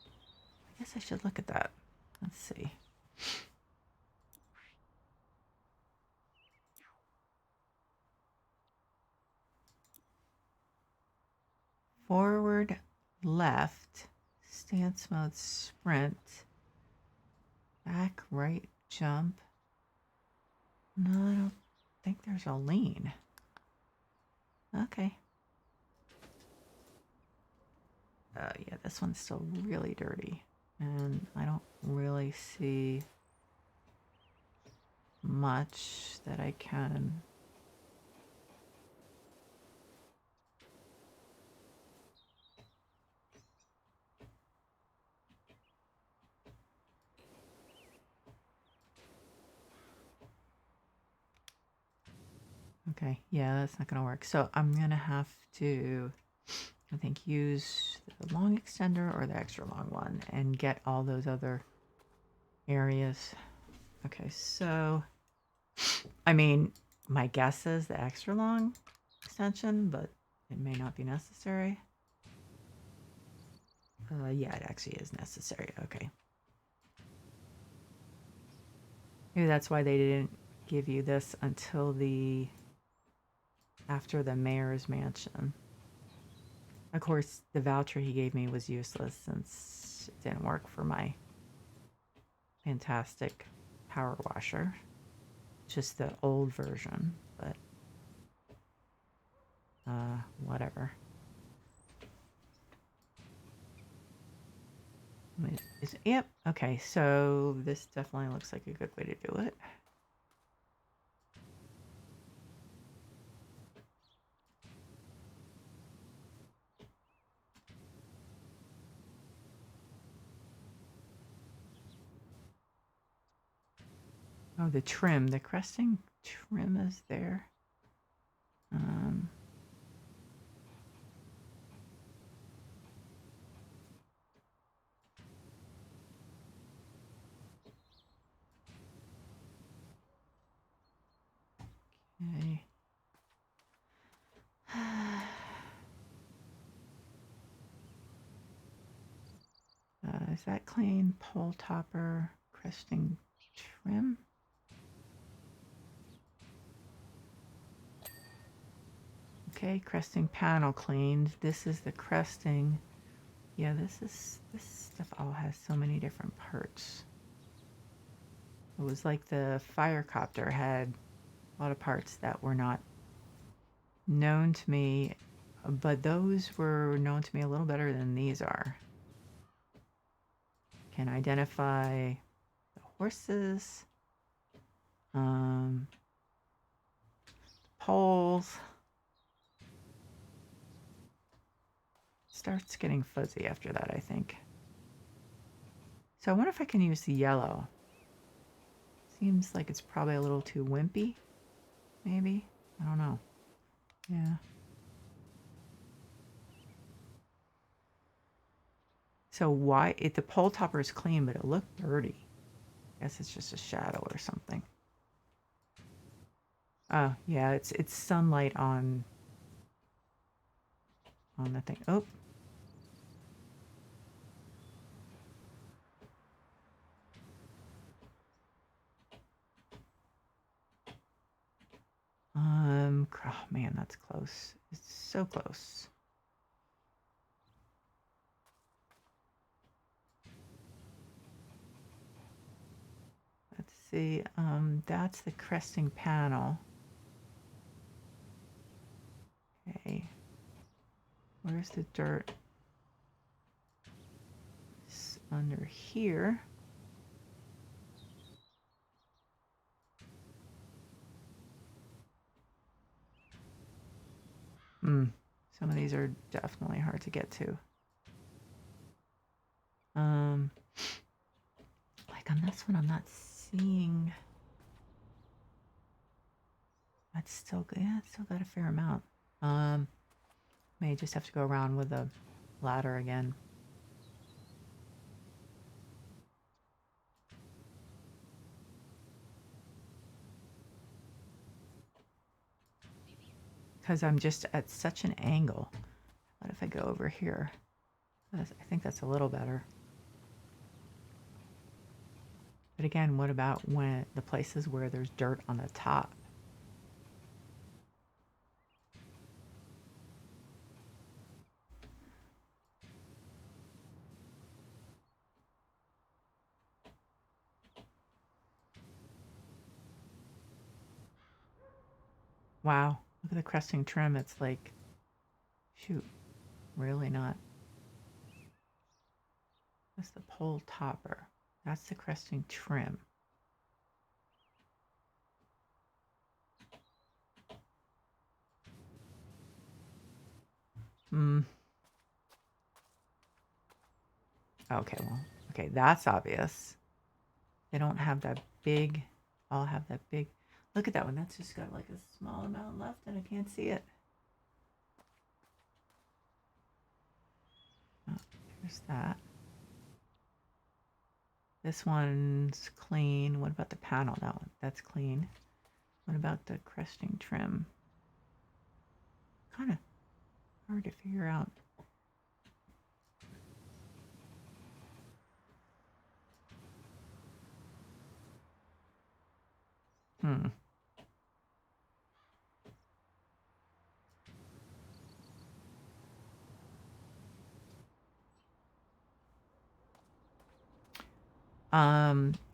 I guess I should look at that. Let's see. Forward, left, stance mode, sprint, back, right, jump. No, I don't think there's a lean. Okay. Yeah, this one's still really dirty. And I don't really see much that I can. Okay, yeah, that's not gonna work. So I'm gonna have to, I think, use the long extender or the extra long one and get all those other areas. Okay, so, I mean, my guess is the extra long extension, but it may not be necessary. Yeah, it actually is necessary. Okay. Maybe that's why they didn't give you this until after the mayor's mansion. Of course, the voucher he gave me was useless since it didn't work for my fantastic power washer. Just the old version, but whatever. Yep, okay, so this definitely looks like a good way to do it. Oh, the trim, the cresting trim is there. Okay. Is that clean? Pole topper, cresting trim. Okay, cresting panel cleaned. This is the cresting. Yeah, this stuff all has so many different parts. It was like the Firecopter had a lot of parts that were not known to me, but those were known to me a little better than these are. Can identify the horses, poles. Starts getting fuzzy after that, I think. So I wonder if I can use the yellow. Seems like it's probably a little too wimpy, maybe. I don't know. Yeah. So why the pole topper is clean, but it looked dirty. I guess it's just a shadow or something. Oh yeah, it's sunlight on the thing. Oh. Oh man, that's close. It's so close. Let's see. That's the cresting panel. Okay. Where's the dirt? It's under here. Some of these are definitely hard to get to. Like on this one, I'm not seeing. That's still good. Yeah, it's still got a fair amount. May just have to go around with a ladder again. Because I'm just at such an angle. What if I go over here? I think that's a little better. But again, what about when the places where there's dirt on the top? Wow, look at the cresting trim. It's like, shoot, really not. That's the pole topper. That's the cresting trim. Okay, well, okay, that's obvious. They don't have that big, all have that big. Look at that one. That's just got like a small amount left and I can't see it. Oh, there's that. This one's clean. What about the panel? That one, that's clean. What about the cresting trim? Kind of hard to figure out.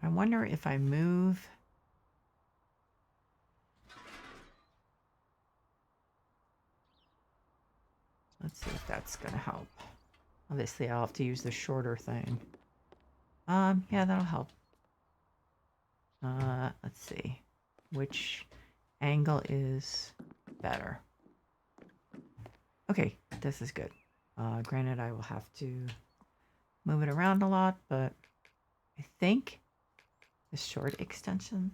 I wonder if I move. Let's see if that's gonna help. Obviously, I'll have to use the shorter thing. Yeah, that'll help. Let's see. Which angle is better? Okay, this is good. Granted, I will have to move it around a lot, but I think the short extension.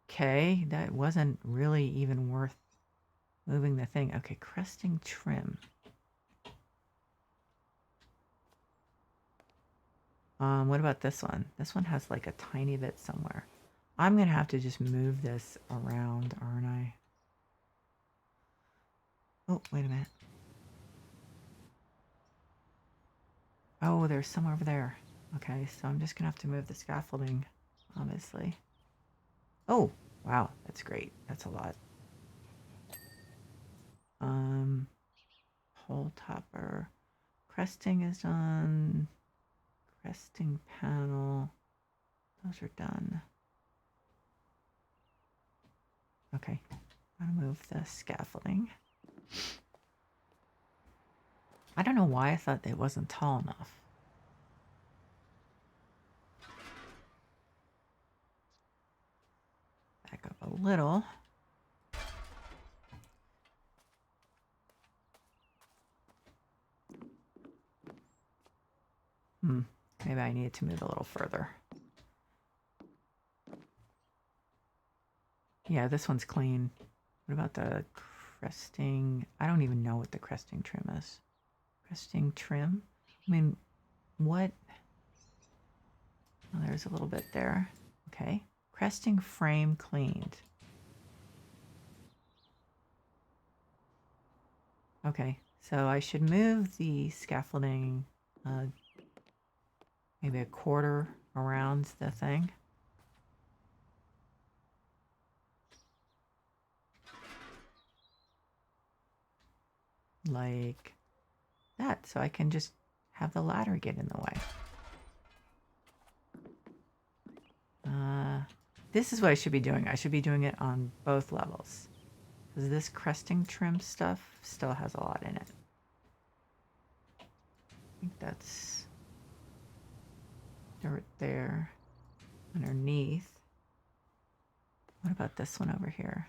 Okay, that wasn't really even worth moving the thing. Okay, cresting trim. What about this one? This one has like a tiny bit somewhere. I'm gonna have to just move this around, aren't I? Oh, wait a minute. Oh, there's some over there. Okay, so I'm just gonna have to move the scaffolding, obviously. Oh, wow, that's great. That's a lot. Hole topper. Cresting is done. Cresting panel. Those are done. Okay, I'll move the scaffolding. I don't know why I thought it wasn't tall enough. Back up a little. Maybe I needed to move a little further. Yeah, this one's clean. What about the cresting? I don't even know what the cresting trim is. Cresting trim? I mean, what? Oh, there's a little bit there. Okay. Cresting frame cleaned. Okay, so I should move the scaffolding maybe a quarter around the thing. Like that, so I can just have the ladder get in the way. This is what I should be doing. I should be doing it on both levels. Because this cresting trim stuff still has a lot in it. I think that's dirt there underneath. What about this one over here?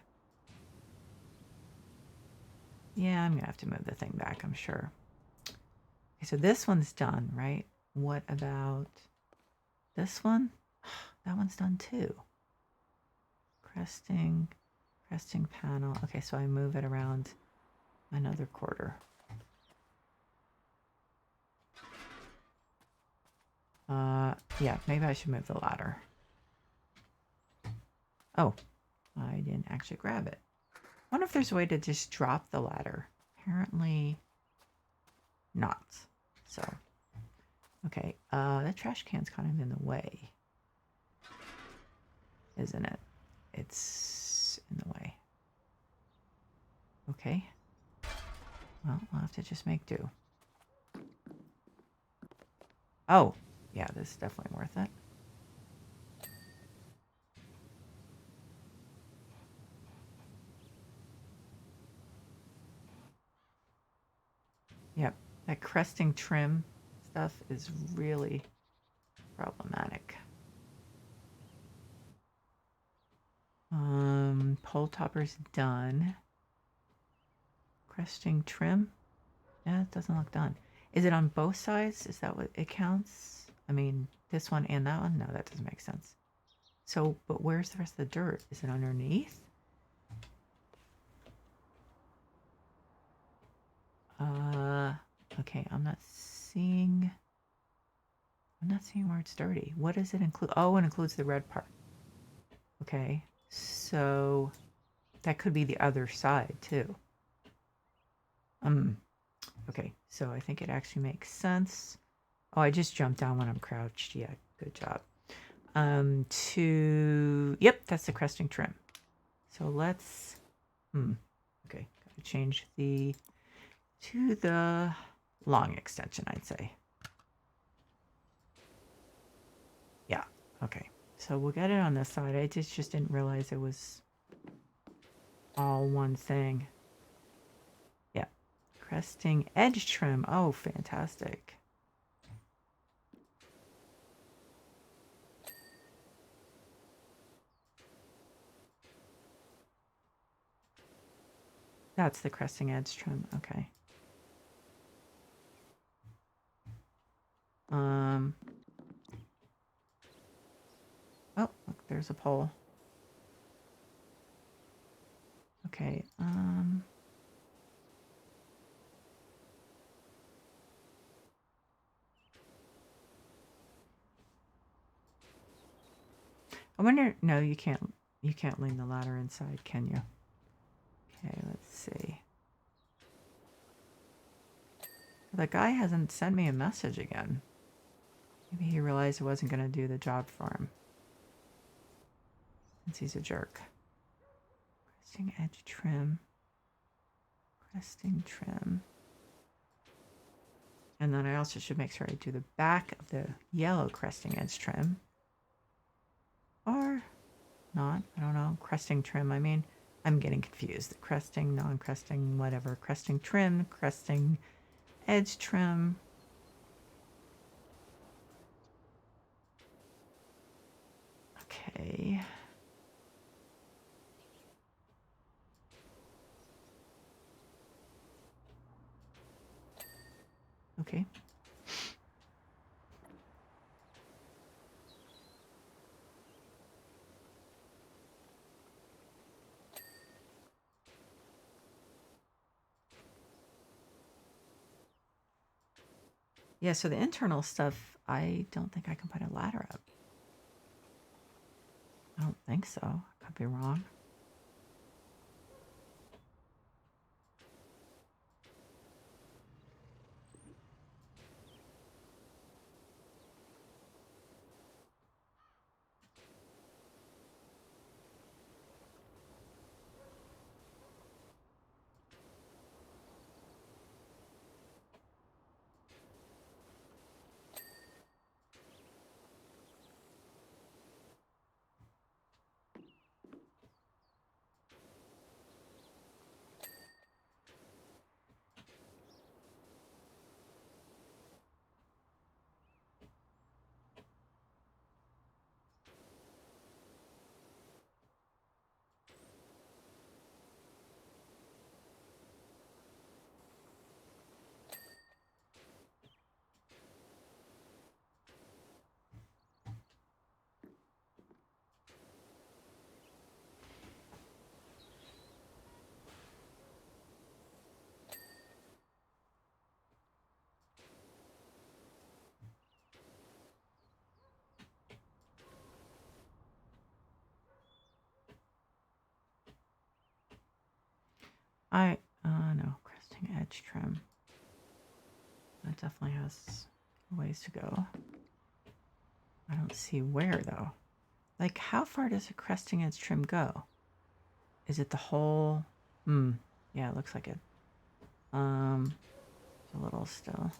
Yeah, I'm gonna have to move the thing back, I'm sure. Okay, so this one's done, right? What about this one? That one's done too. Cresting panel. Okay, so I move it around another quarter. Yeah, maybe I should move the ladder. Oh, I didn't actually grab it. I wonder if there's a way to just drop the ladder. Apparently not. So, okay, the trash can's kind of in the way, isn't it? It's in the way. Okay. Well, we'll have to just make do. Oh, yeah, this is definitely worth it. Yep, that cresting trim stuff is really problematic. Pole topper's done. Cresting trim? Yeah, it doesn't look done. Is it on both sides? Is that what it counts? I mean, this one and that one? No, that doesn't make sense. So, but where's the rest of the dirt? Is it underneath? Okay, I'm not seeing where it's dirty. What does it include? Oh, it includes the red part. Okay, so that could be the other side too. Okay, so I think it actually makes sense. Oh, I just jumped down when I'm crouched. Yeah, good job. Yep, that's the cresting trim. So let's, okay, gotta change to the long extension, I'd say. Yeah, okay. So we'll get it on this side. I just didn't realize it was all one thing. Yeah, cresting edge trim. Oh, fantastic. That's the cresting edge trim. Okay. Oh, look, there's a pole. Okay. I wonder, no, you can't lean the ladder inside, can you? Okay, let's see. The guy hasn't sent me a message again. Maybe he realized it wasn't going to do the job for him. Since he's a jerk. Cresting edge trim. Cresting trim. And then I also should make sure I do the back of the yellow cresting edge trim. Or not, I don't know. Cresting trim, I mean, I'm getting confused. Cresting, non-cresting, whatever. Cresting trim, cresting edge trim. Okay. Okay. Yeah, so the internal stuff, I don't think I can put a ladder up. I don't think so. I could be wrong. No, cresting edge trim. That definitely has ways to go. I don't see where though. Like, how far does a cresting edge trim go? Is it the whole? Yeah, it looks like it. It's a little still.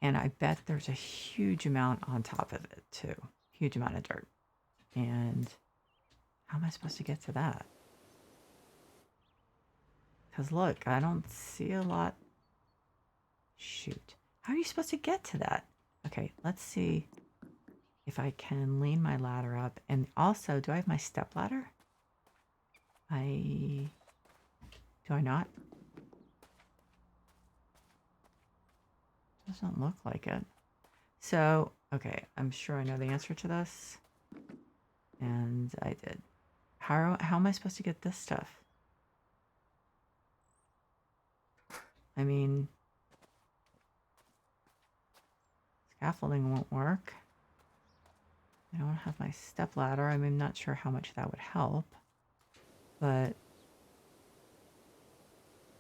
And I bet there's a huge amount on top of it too. Huge amount of dirt. And how am I supposed to get to that? Because look, I don't see a lot. Shoot. How are you supposed to get to that? Okay, let's see if I can lean my ladder up. And also, do I have my step ladder? Do I not? Doesn't look like it. So, okay, I'm sure I know the answer to this. And I did. How am I supposed to get this stuff? I mean, scaffolding won't work. I don't have my step ladder. I mean, I'm not sure how much that would help. But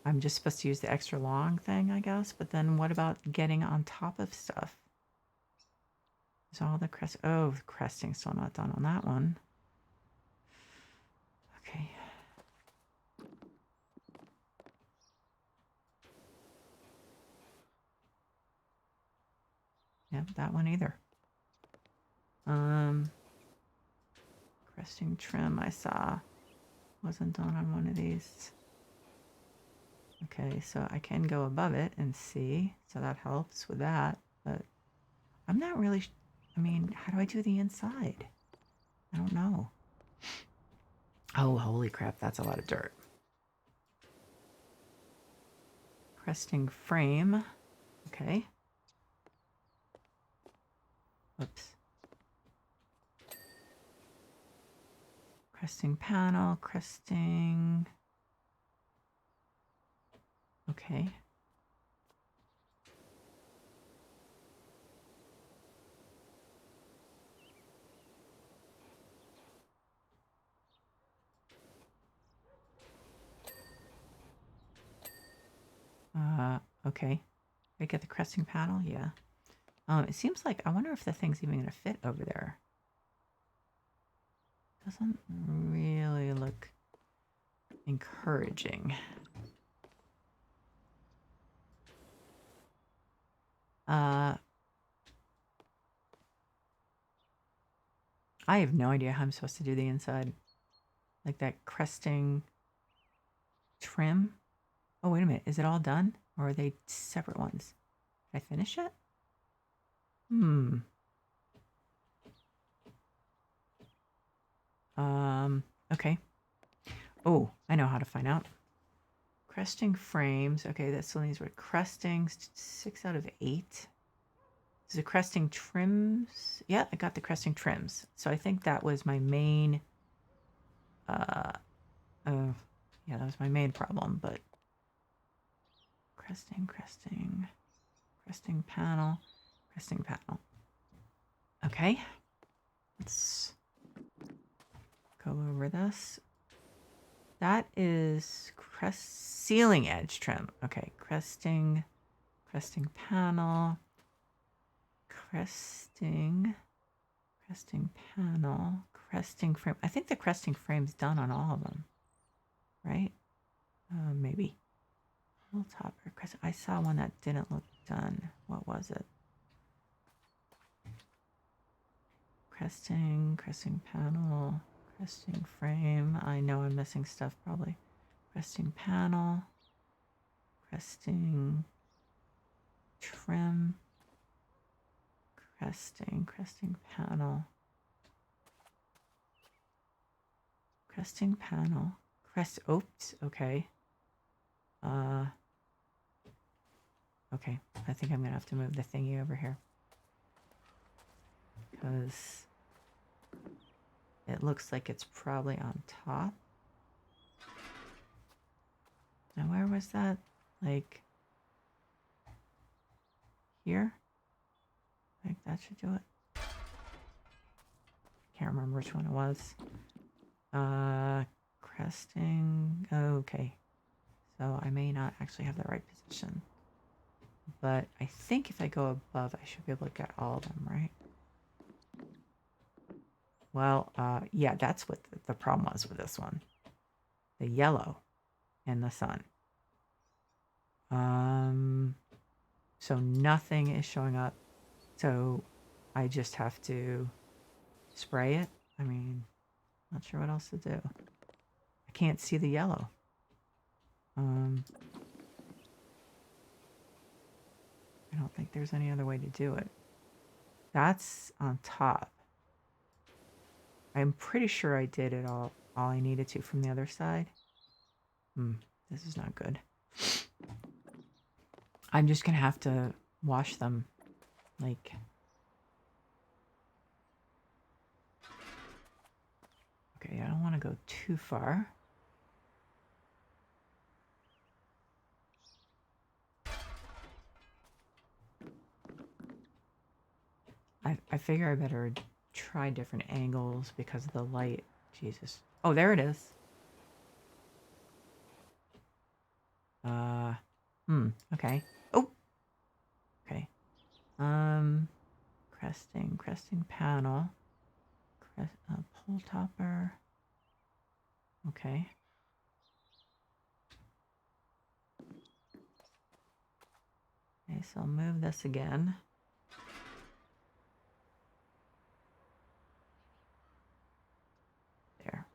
I'm just supposed to use the extra long thing, I guess. But then what about getting on top of stuff? Is all the the cresting's still not done on that one. Okay. Yep, that one either. Cresting trim I saw wasn't done on one of these. Okay, so I can go above it and see, so that helps with that, but I'm not really, I mean, how do I do the inside? I don't know. Oh, holy crap, that's a lot of dirt. Cresting frame, okay. Oops. Cresting panel, cresting. Okay. Okay. I get the cresting panel? Yeah. It seems like, I wonder if the thing's even going to fit over there. Doesn't really look encouraging. I have no idea how I'm supposed to do the inside. Like that cresting trim. Oh, wait a minute. Is it all done? Or are they separate ones? Did I finish it? Okay. Oh, I know how to find out. Cresting frames. Okay, that still needs cresting. 6 out of 8. Is it cresting trims? Yeah, I got the cresting trims. So I think that was my main. Yeah, that was my main problem. But cresting panel. Okay, let's go over this. That is ceiling edge trim. Okay, cresting panel, cresting panel, cresting frame. I think the cresting frame's done on all of them, right? Maybe. Little topper. I saw one that didn't look done. What was it? Cresting panel, cresting frame. I know I'm missing stuff probably. Cresting panel, cresting trim, cresting panel, cresting panel, oops, okay. Okay, I think I'm gonna have to move the thingy over here because it looks like it's probably on top. Now where was that? Like here? Like that should do it. Can't remember which one it was. Cresting. Okay. So I may not actually have the right position. But I think if I go above, I should be able to get all of them, right? Well, yeah, that's what the problem was with this one. The yellow in the sun. So nothing is showing up. So I just have to spray it. I mean, not sure what else to do. I can't see the yellow. I don't think there's any other way to do it. That's on top. I'm pretty sure I did it all I needed to from the other side. This is not good. I'm just gonna have to wash them like okay, I don't want to go too far. I figure I better try different angles because of the light. Jesus. Oh, there it is. Okay. Oh. Okay. Cresting panel. Pull topper. Okay. Okay, so I'll move this again. There.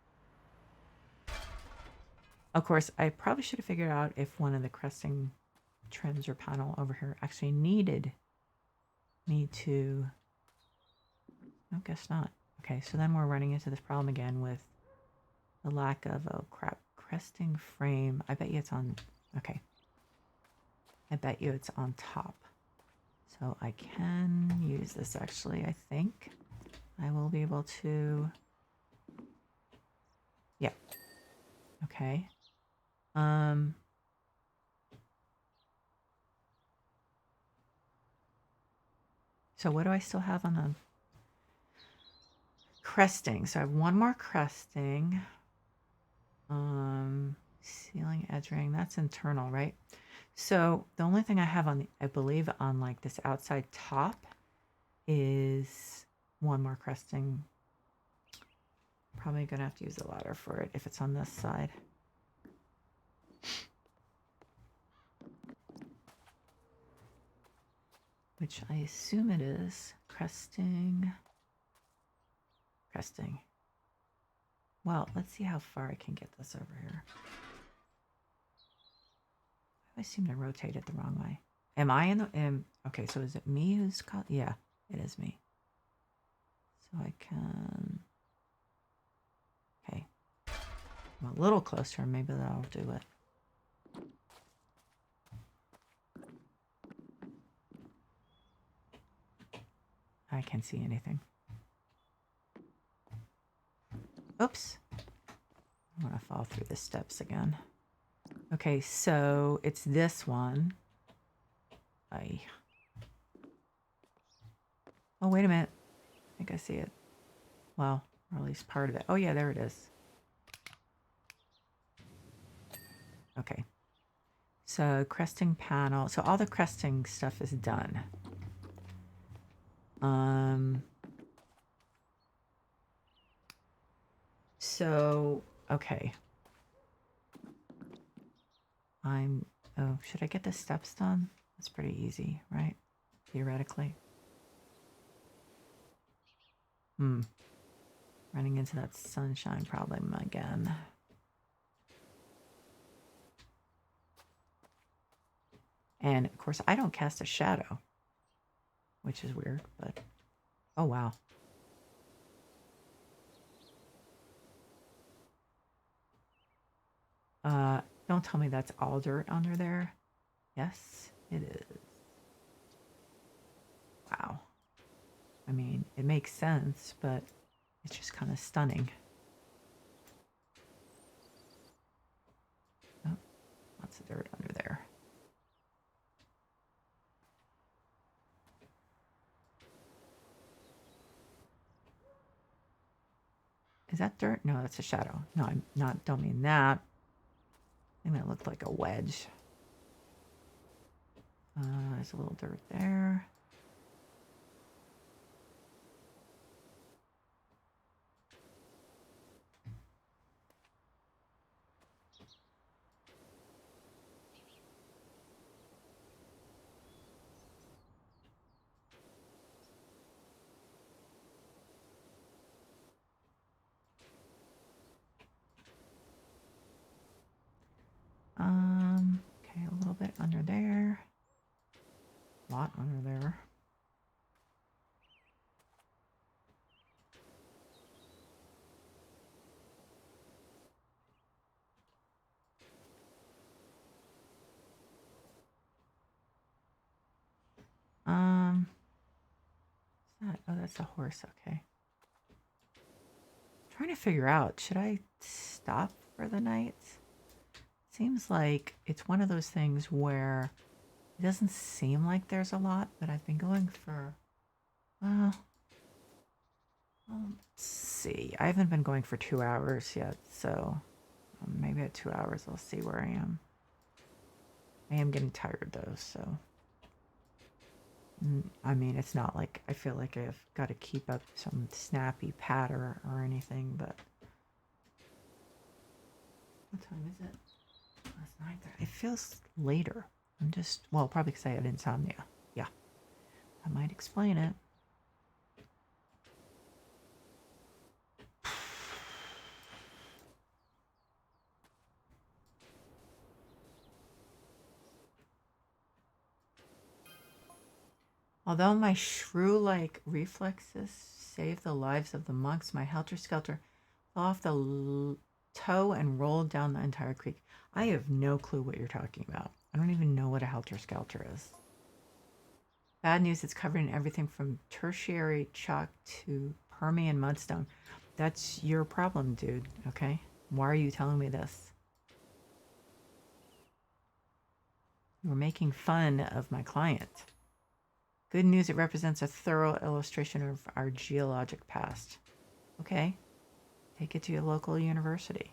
Of course, I probably should have figured out if one of the cresting trims or panel over here actually needed me to... I guess not. Okay, so then we're running into this problem again with the lack of, oh crap, cresting frame. I bet you it's on, okay. I bet you it's on top. So I can use this actually, I think. I will be able to, yeah. Okay. So what do I still have on the cresting? So I have one more cresting. Ceiling edge ring, that's internal, right? So the only thing I have on, I believe, on like this outside top is one more cresting. Probably gonna have to use a ladder for it if it's on this side. Which I assume it is. Cresting. Cresting. Well, let's see how far I can get this over here. I seem to rotate it the wrong way. Am I in the... okay, so is it me who's caught? Yeah, it is me. So I can... Okay. I'm a little closer. Maybe that'll do it. I can't see anything. Oops. I'm going to fall through the steps again. Okay, so it's this one. Oh, wait a minute. I think I see it. Well, or at least part of it. Oh, yeah, there it is. Okay. So cresting panel. So all the cresting stuff is done. So, okay. Oh, should I get the steps done? That's pretty easy, right? Theoretically. Running into that sunshine problem again. And of course, I don't cast a shadow, which is weird, but oh wow. Don't tell me that's all dirt under there. Yes, it is. Wow. I mean, it makes sense, but it's just kind of stunning. Oh, lots of dirt under there. Is that dirt? No, that's a shadow. No, I'm not, don't mean that. I think that looked like a wedge. There's a little dirt there. Okay, a little bit under there. A lot under there. Oh, that's a horse. Okay. I'm trying to figure out, should I stop for the night? Seems like it's one of those things where it doesn't seem like there's a lot, but I've been going for, well, let's see. I haven't been going for 2 hours yet, so maybe at 2 hours I'll see where I am. I am getting tired though, so. I mean, it's not like I feel like I've got to keep up some snappy patter or anything, but. What time is it? It's 9:30. It feels later. I'm just, well, probably because I had insomnia. Yeah. That might explain it. Although my shrew-like reflexes saved the lives of the monks, my helter-skelter fell off the toe and rolled down the entire creek. I have no clue what you're talking about. I don't even know what a helter-skelter is. Bad news, it's covered in everything from tertiary chalk to Permian mudstone. That's your problem, dude, okay? Why are you telling me this? You were making fun of my client. Good news, it represents a thorough illustration of our geologic past. Okay, take it to your local university.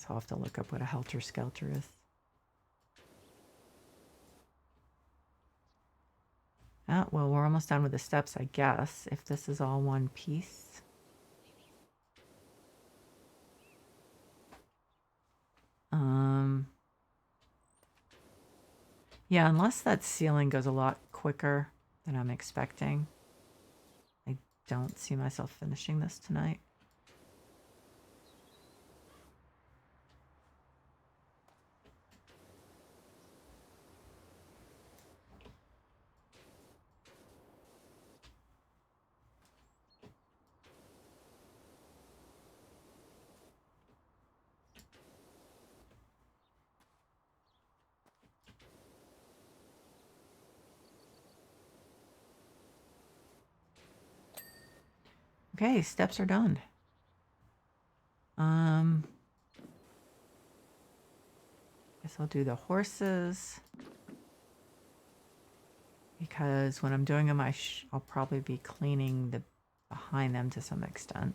Guess I'll have to look up what a helter-skelter is. Oh, well, we're almost done with the steps, I guess, if this is all one piece. Yeah, unless that ceiling goes a lot quicker than I'm expecting. I don't see myself finishing this tonight. Okay, steps are done. Guess I'll do the horses. Because when I'm doing them, I'll probably be cleaning the behind them to some extent.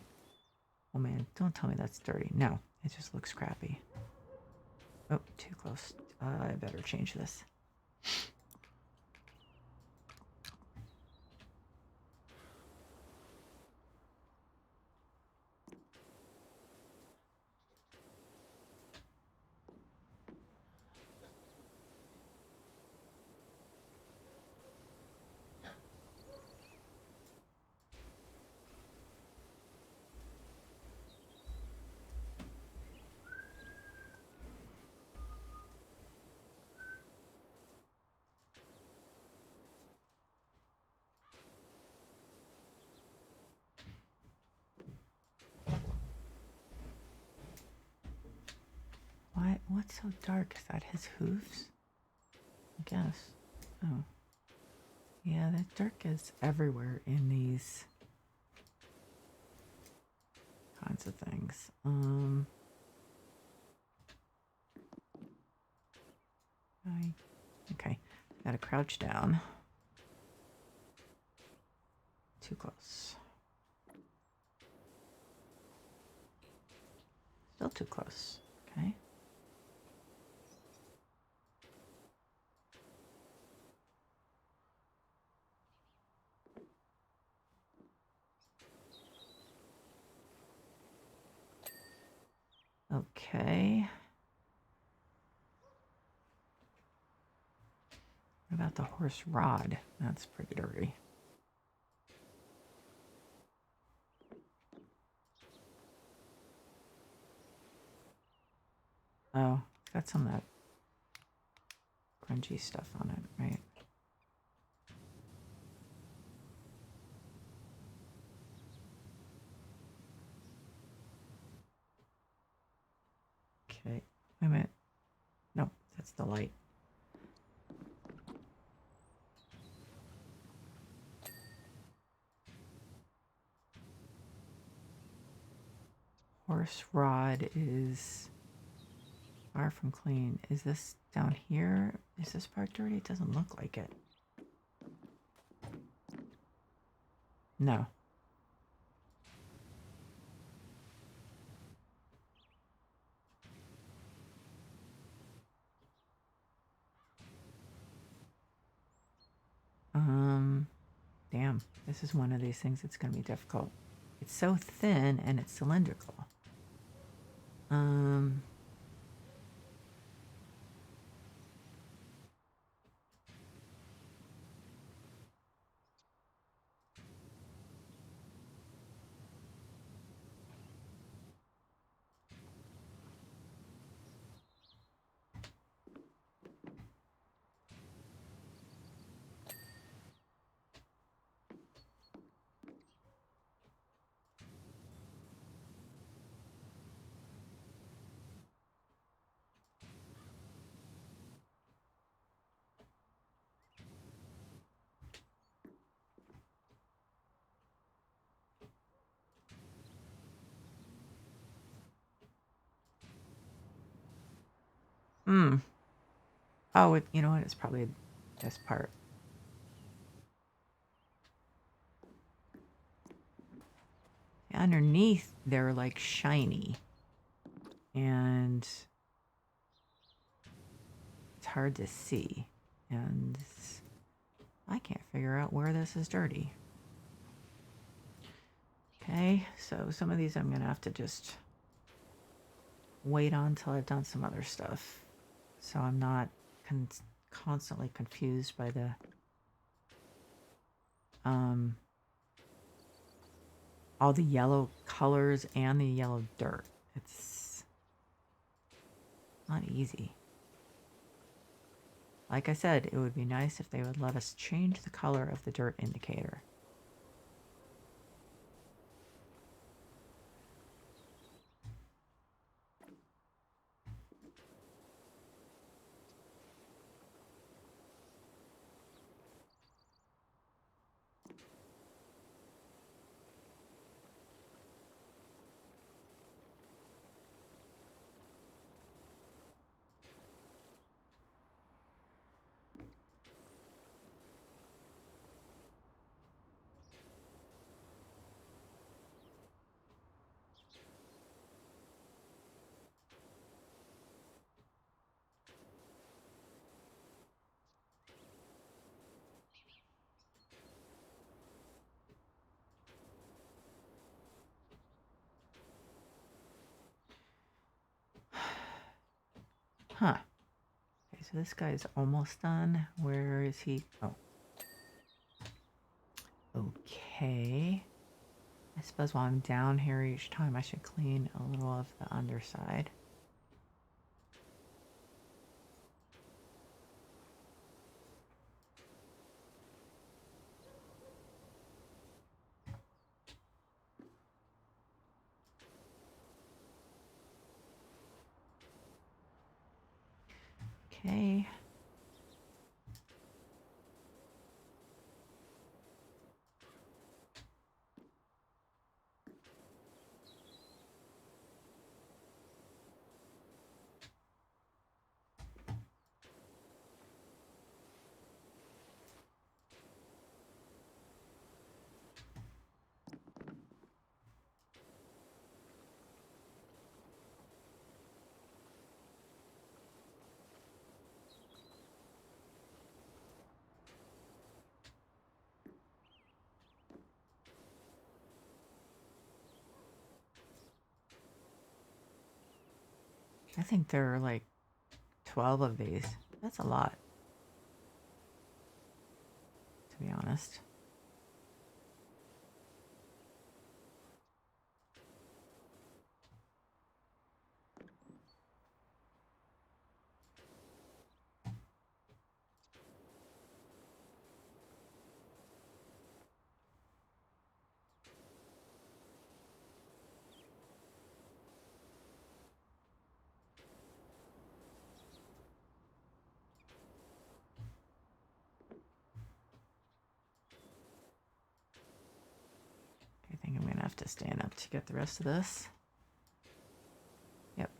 Oh man, don't tell me that's dirty. No, it just looks crappy. Oh, too close. I better change this. What's so dark? Is that his hooves? I guess. Oh. Yeah, the dark is everywhere in these kinds of things. Okay. Gotta crouch down. Too close. Still too close. Okay. Okay. What about the horse rod? That's pretty dirty. Oh, got some of that grungy stuff on it, right? Okay. Wait a minute. No, that's the light. Horse rod is far from clean. Is this down here? Is this part dirty? It doesn't look like it. No. Damn. This is one of these things that's going to be difficult. It's so thin and it's cylindrical. Oh, you know what? It's probably this part. Underneath, they're like shiny. and it's hard to see, and I can't figure out where this is dirty. Okay, so some of these I'm gonna have to just wait on until I've done some other stuff, so I'm not constantly confused by the all the yellow colors and the yellow dirt. It's not easy. Like I said, it would be nice if they would let us change the color of the dirt indicator. Huh. Okay, so this guy is almost done. Where is he? Oh. Okay. I suppose while I'm down here each time, I should clean a little of the underside. Okay. I think there are like 12 of these. That's a lot, to be honest. I think I'm going to have to stand up to get the rest of this. Yep.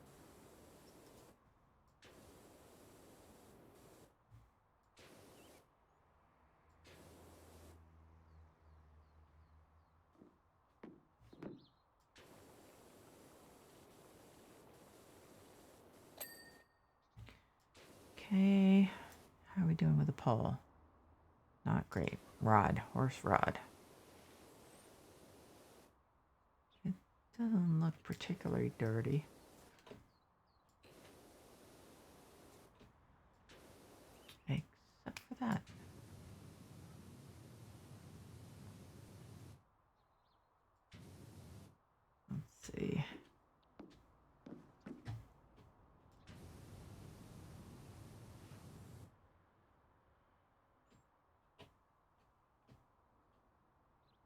Okay. How are we doing with the pole? Not great. Rod. Horse rod. It doesn't look particularly dirty. Except for that. Let's see.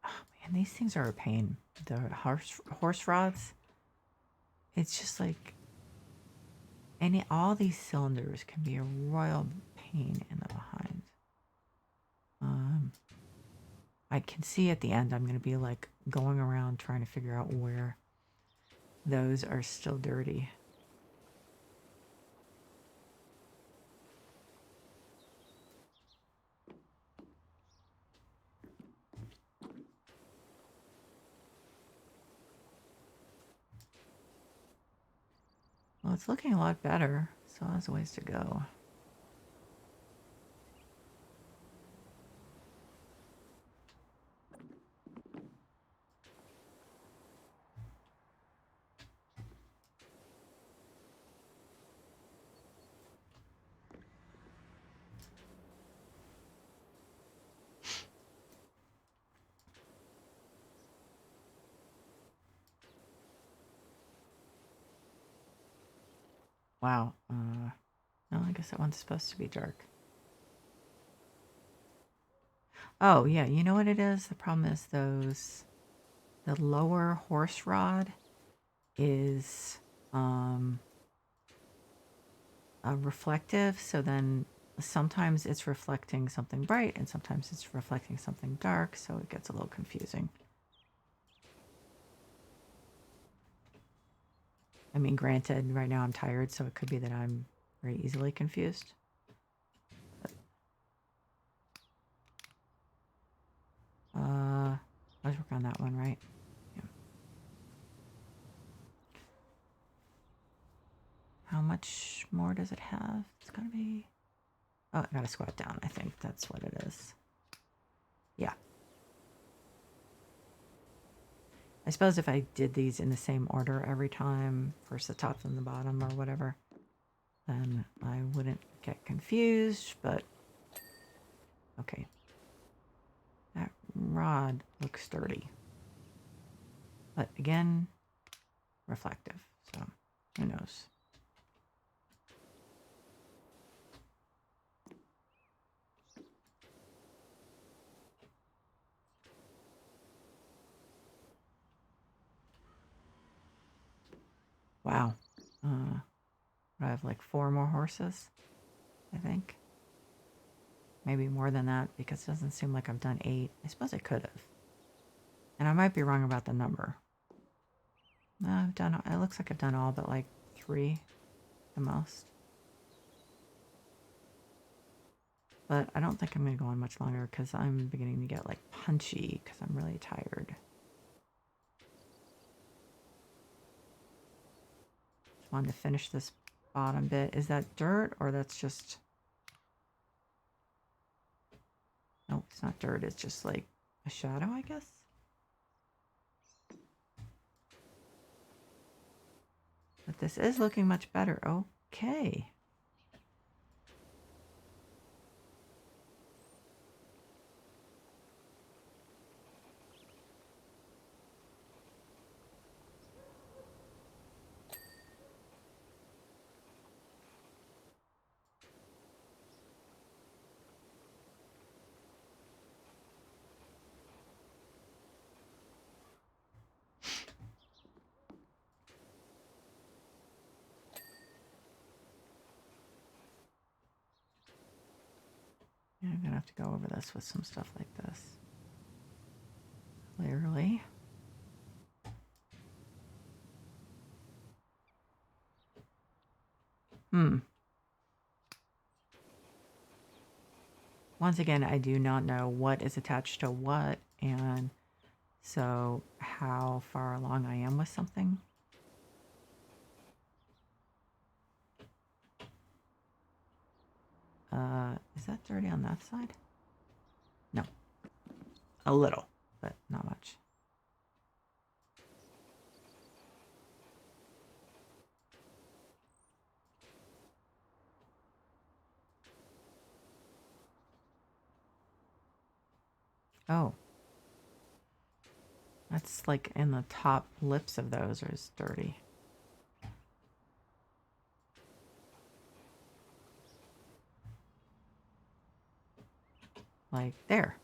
Oh man, these things are a pain. The horse rods. It's just like all these cylinders can be a royal pain in the behind. I can see at the end I'm going to be like going around trying to figure out where those are still dirty. Well, it's looking a lot better. So there's a ways to go. Wow. No, I guess that one's supposed to be dark. Oh, yeah. You know what it is? The problem is the lower horse rod is reflective. So then sometimes it's reflecting something bright and sometimes it's reflecting something dark. So it gets a little confusing. I mean, granted, right now I'm tired, so it could be that I'm very easily confused. Let's work on that one, right? Yeah. How much more does it have? It's gotta be... Oh, I gotta squat down. I think that's what it is. Yeah. I suppose if I did these in the same order every time, first the top then the bottom or whatever, then I wouldn't get confused, but okay. That rod looks sturdy. But again, reflective, so who knows? Wow. I have like 4 more horses, I think. Maybe more than that because it doesn't seem like I've done 8. I suppose I could have. And I might be wrong about the number. No, I've done, it looks like I've done all but like 3 the most. But I don't think I'm going to go on much longer because I'm beginning to get like punchy because I'm really tired. Just wanted to finish this bottom bit. Is that dirt or that's just... No, it's not dirt. It's just like a shadow, I guess. But this is looking much better. Okay. Yeah, I'm going to have to go over this with some stuff like this. Clearly. Once again, I do not know what is attached to what, and so how far along I am with something. Is that dirty on that side? No. A little, but not much. Oh. That's like in the top lips of those is dirty. Like there.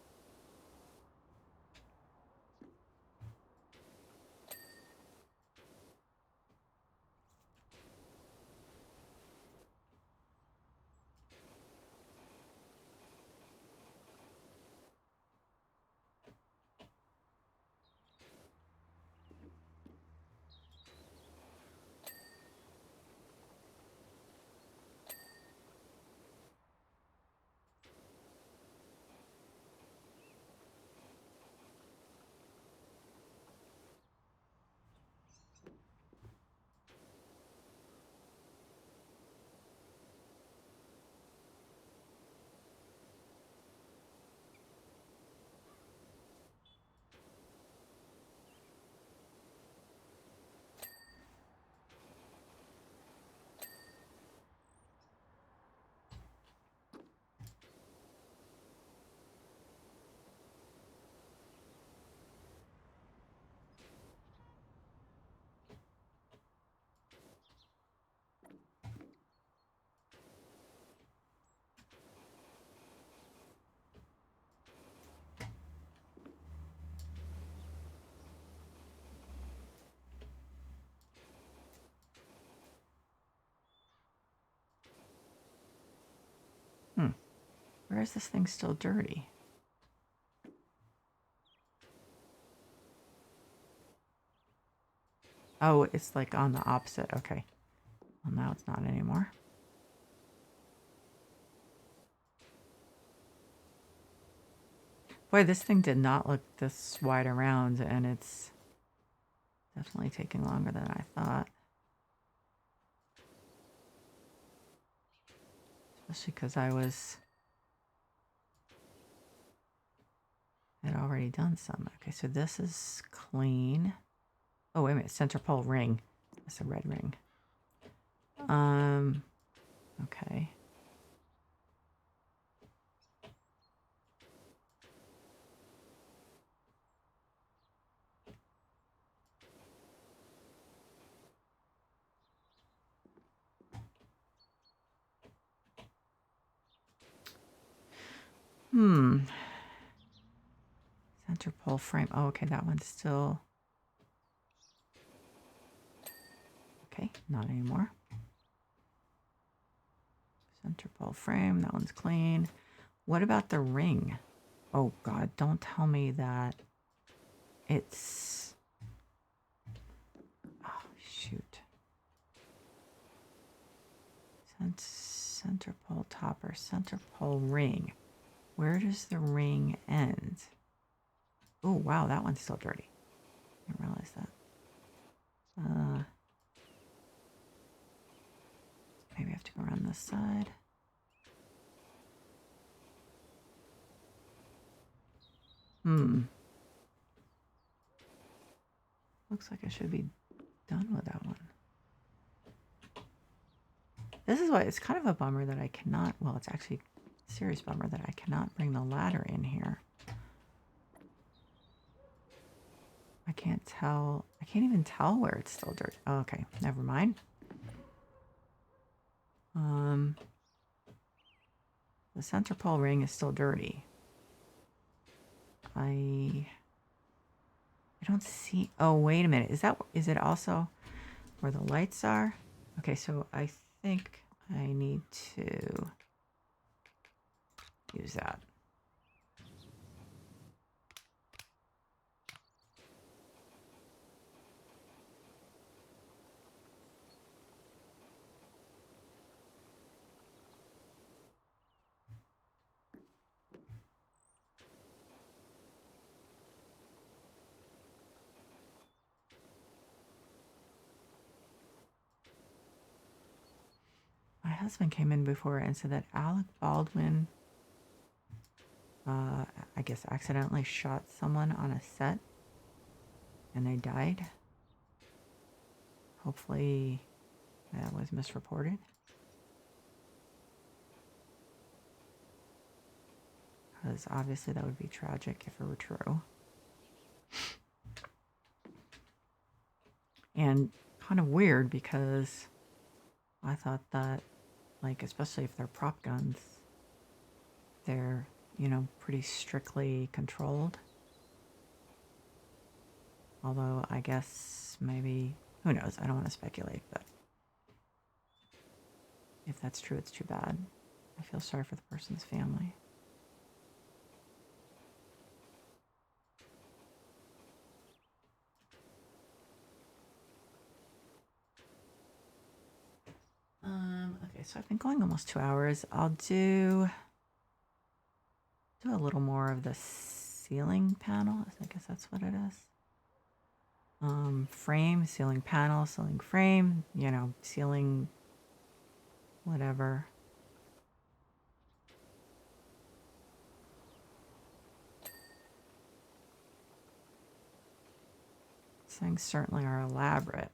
Where is this thing still dirty? Oh, it's like on the opposite. Okay. Well, now it's not anymore. Boy, this thing did not look this wide around, and it's definitely taking longer than I thought. Especially because had already done some. Okay, so this is clean. Oh, wait a minute. Center pole ring. That's a red ring. Okay. Center pole frame. Oh, okay, that one's still... Okay, not anymore. Center pole frame, that one's clean. What about the ring? Oh God, don't tell me that it's... Oh, shoot. Center pole topper, center pole ring. Where does the ring end? Oh, wow, that one's still dirty. I didn't realize that. Maybe I have to go around this side. Looks like I should be done with that one. This is why it's kind of a bummer that I cannot, well, it's actually a serious bummer that I cannot bring the ladder in here. I can't tell, I can't even tell where it's still dirty. Oh, okay, never mind. The center pole ring is still dirty. I don't see, oh, wait a minute. Is it also where the lights are? Okay, so I think I need to use that. My husband came in before and said that Alec Baldwin, I guess, accidentally shot someone on a set and they died. Hopefully that was misreported. Because obviously that would be tragic if it were true. And kind of weird because I thought that, like, especially if they're prop guns, they're, you know, pretty strictly controlled. Although I guess maybe, who knows, I don't want to speculate, but if that's true, it's too bad. I feel sorry for the person's family. Okay, so I've been going almost 2 hours. I'll do a little more of the ceiling panel. I guess that's what it is. Frame, ceiling panel, ceiling frame, you know, ceiling whatever. These things certainly are elaborate.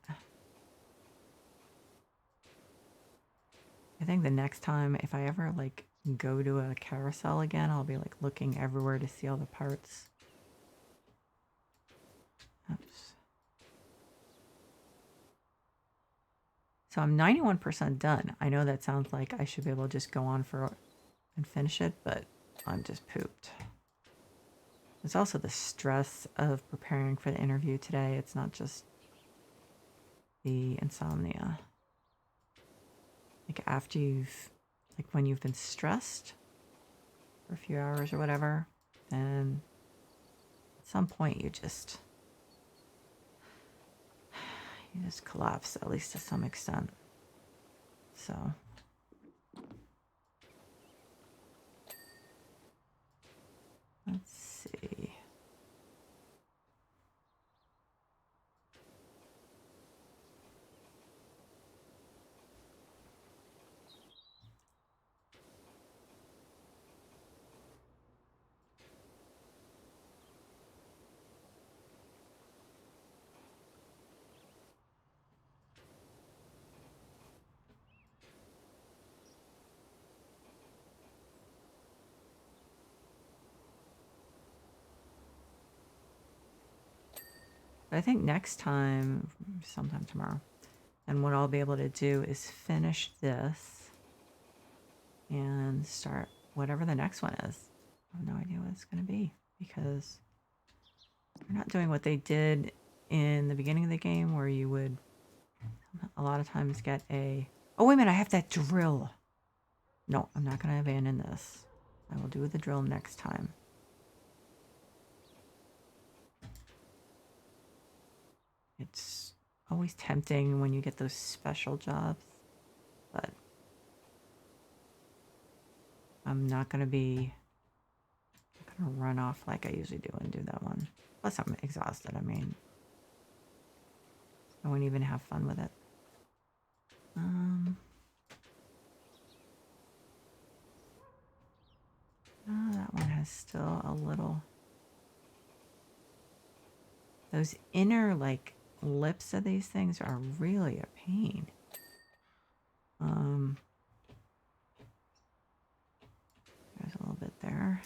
I think the next time, if I ever like go to a carousel again, I'll be like looking everywhere to see all the parts. Oops. So I'm 91% done. I know that sounds like I should be able to just go on for and finish it, but I'm just pooped. There's also the stress of preparing for the interview today. It's not just the insomnia. Like after you've, like when you've been stressed, for a few hours or whatever, and at some point you just collapse, at least to some extent. So let's see. But I think next time, sometime tomorrow, and what I'll be able to do is finish this and start whatever the next one is. I have no idea what it's going to be because they're not doing what they did in the beginning of the game where you would a lot of times get a... Oh, wait a minute, I have that drill. No, I'm not going to abandon this. I will do the drill next time. It's always tempting when you get those special jobs, but I'm not going to run off like I usually do and do that one. Plus, I'm exhausted. I mean, I won't even have fun with it. Oh, that one has still a little... Those inner, like, lips of these things are really a pain. There's a little bit there.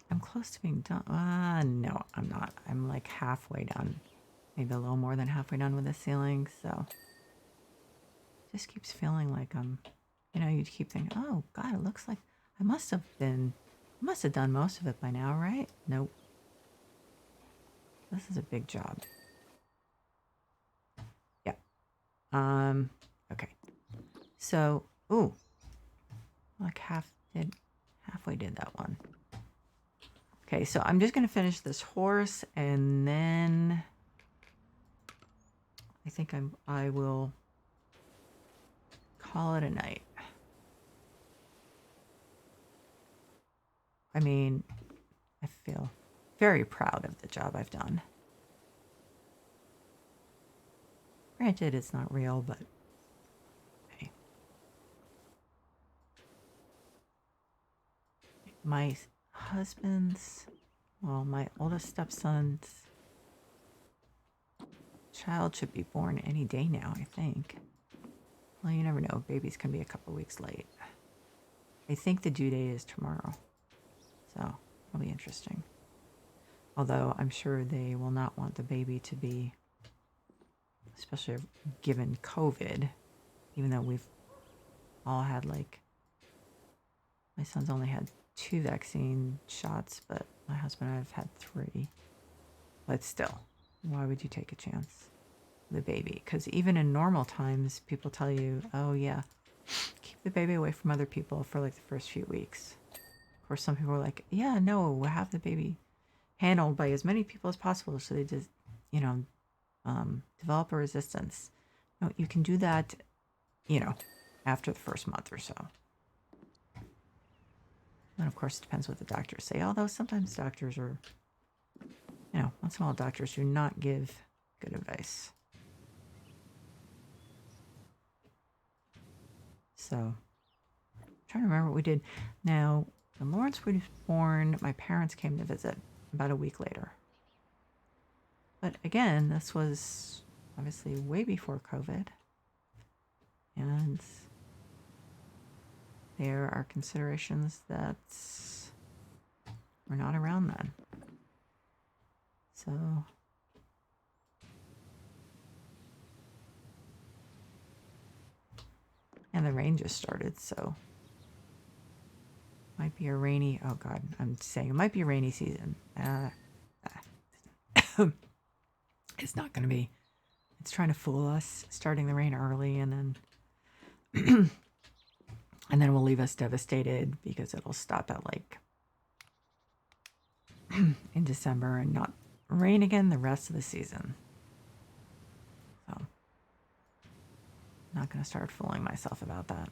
I'm close to being done. No, I'm not. I'm like halfway done. Maybe a little more than halfway done with the ceiling, so it just keeps feeling like you keep thinking, oh God, it looks like I must have done most of it by now, right? Nope. This is a big job. Yeah. Okay. So, ooh. Like halfway did that one. Okay, so I'm just going to finish this horse and then I think I will call it a night. I mean, I feel very proud of the job I've done. Granted, it's not real, but hey. My oldest stepson's child should be born any day now, I think. Well, you never know. Babies can be a couple weeks late. I think the due date is tomorrow. So, it'll be interesting. Although, I'm sure they will not want the baby to be, especially given COVID, even though we've all had my son's only had 2 vaccine shots, but my husband and I have had 3. But still, why would you take a chance with a baby? Because even in normal times, people tell you, oh yeah, keep the baby away from other people for like the first few weeks. Of course, some people are like, yeah, no, we'll have the baby handled by as many people as possible so they just, develop a resistance. No, you can do that, after the first month or so. And of course, it depends what the doctors say. Although sometimes doctors are, once in a while doctors do not give good advice. So, I'm trying to remember what we did. Now, when Lawrence was born, my parents came to visit about a week later. But again, this was obviously way before COVID. And there are considerations that we're not around then. So And the rain just started, so might be a rainy, oh God, I'm saying it might be a rainy season. It's not going to be. It's trying to fool us, starting the rain early, and then and then will leave us devastated because it'll stop at like in December and not rain again the rest of the season. So I'm not going to start fooling myself about that.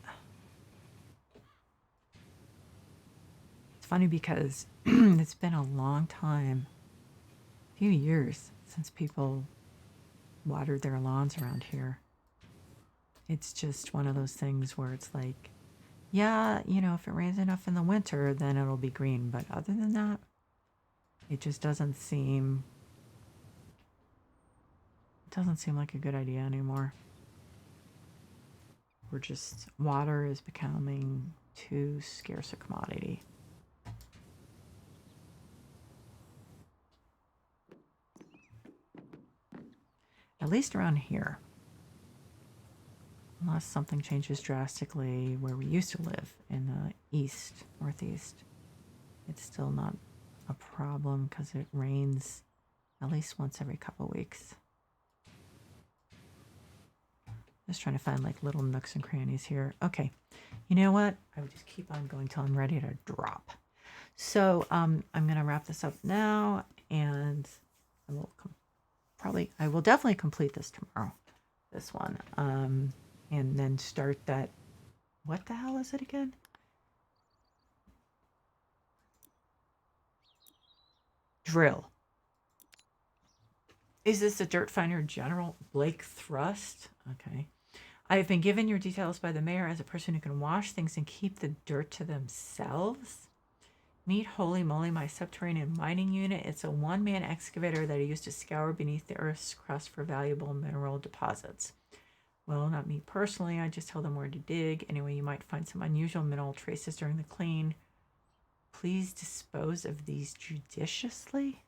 It's funny because it's been a long time, a few years since people watered their lawns around here. It's just one of those things where it's like, yeah, you know, if it rains enough in the winter, then it'll be green. But other than that, it just doesn't seem like a good idea anymore. Water is becoming too scarce a commodity. At least around here. Unless something changes drastically where we used to live in the northeast. It's still not a problem because it rains at least once every couple weeks. Just trying to find like little nooks and crannies here. Okay, you know what? I would just keep on going till I'm ready to drop. So I'm going to wrap this up now, and I will definitely complete this tomorrow, this one, and then start that. What the hell is it again? Drill. Is this a Dirt Finder General Blake Thrust? Okay. I have been given your details by the mayor as a person who can wash things and keep the dirt to themselves. Meet Holy Moly, my subterranean mining unit. It's a one-man excavator that I used to scour beneath the Earth's crust for valuable mineral deposits. Well, not me personally. I just tell them where to dig. Anyway, you might find some unusual mineral traces during the clean. Please dispose of these judiciously.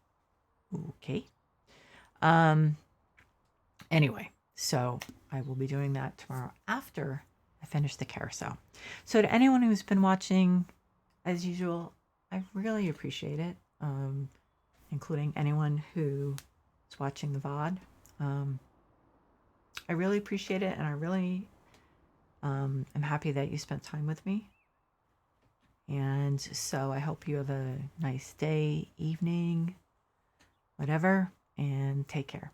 Okay. Anyway, so I will be doing that tomorrow after I finish the carousel. So to anyone who's been watching, as usual, I really appreciate it, including anyone who is watching the VOD. I really appreciate it, and I really am happy that you spent time with me. And so I hope you have a nice day, evening, whatever, and take care.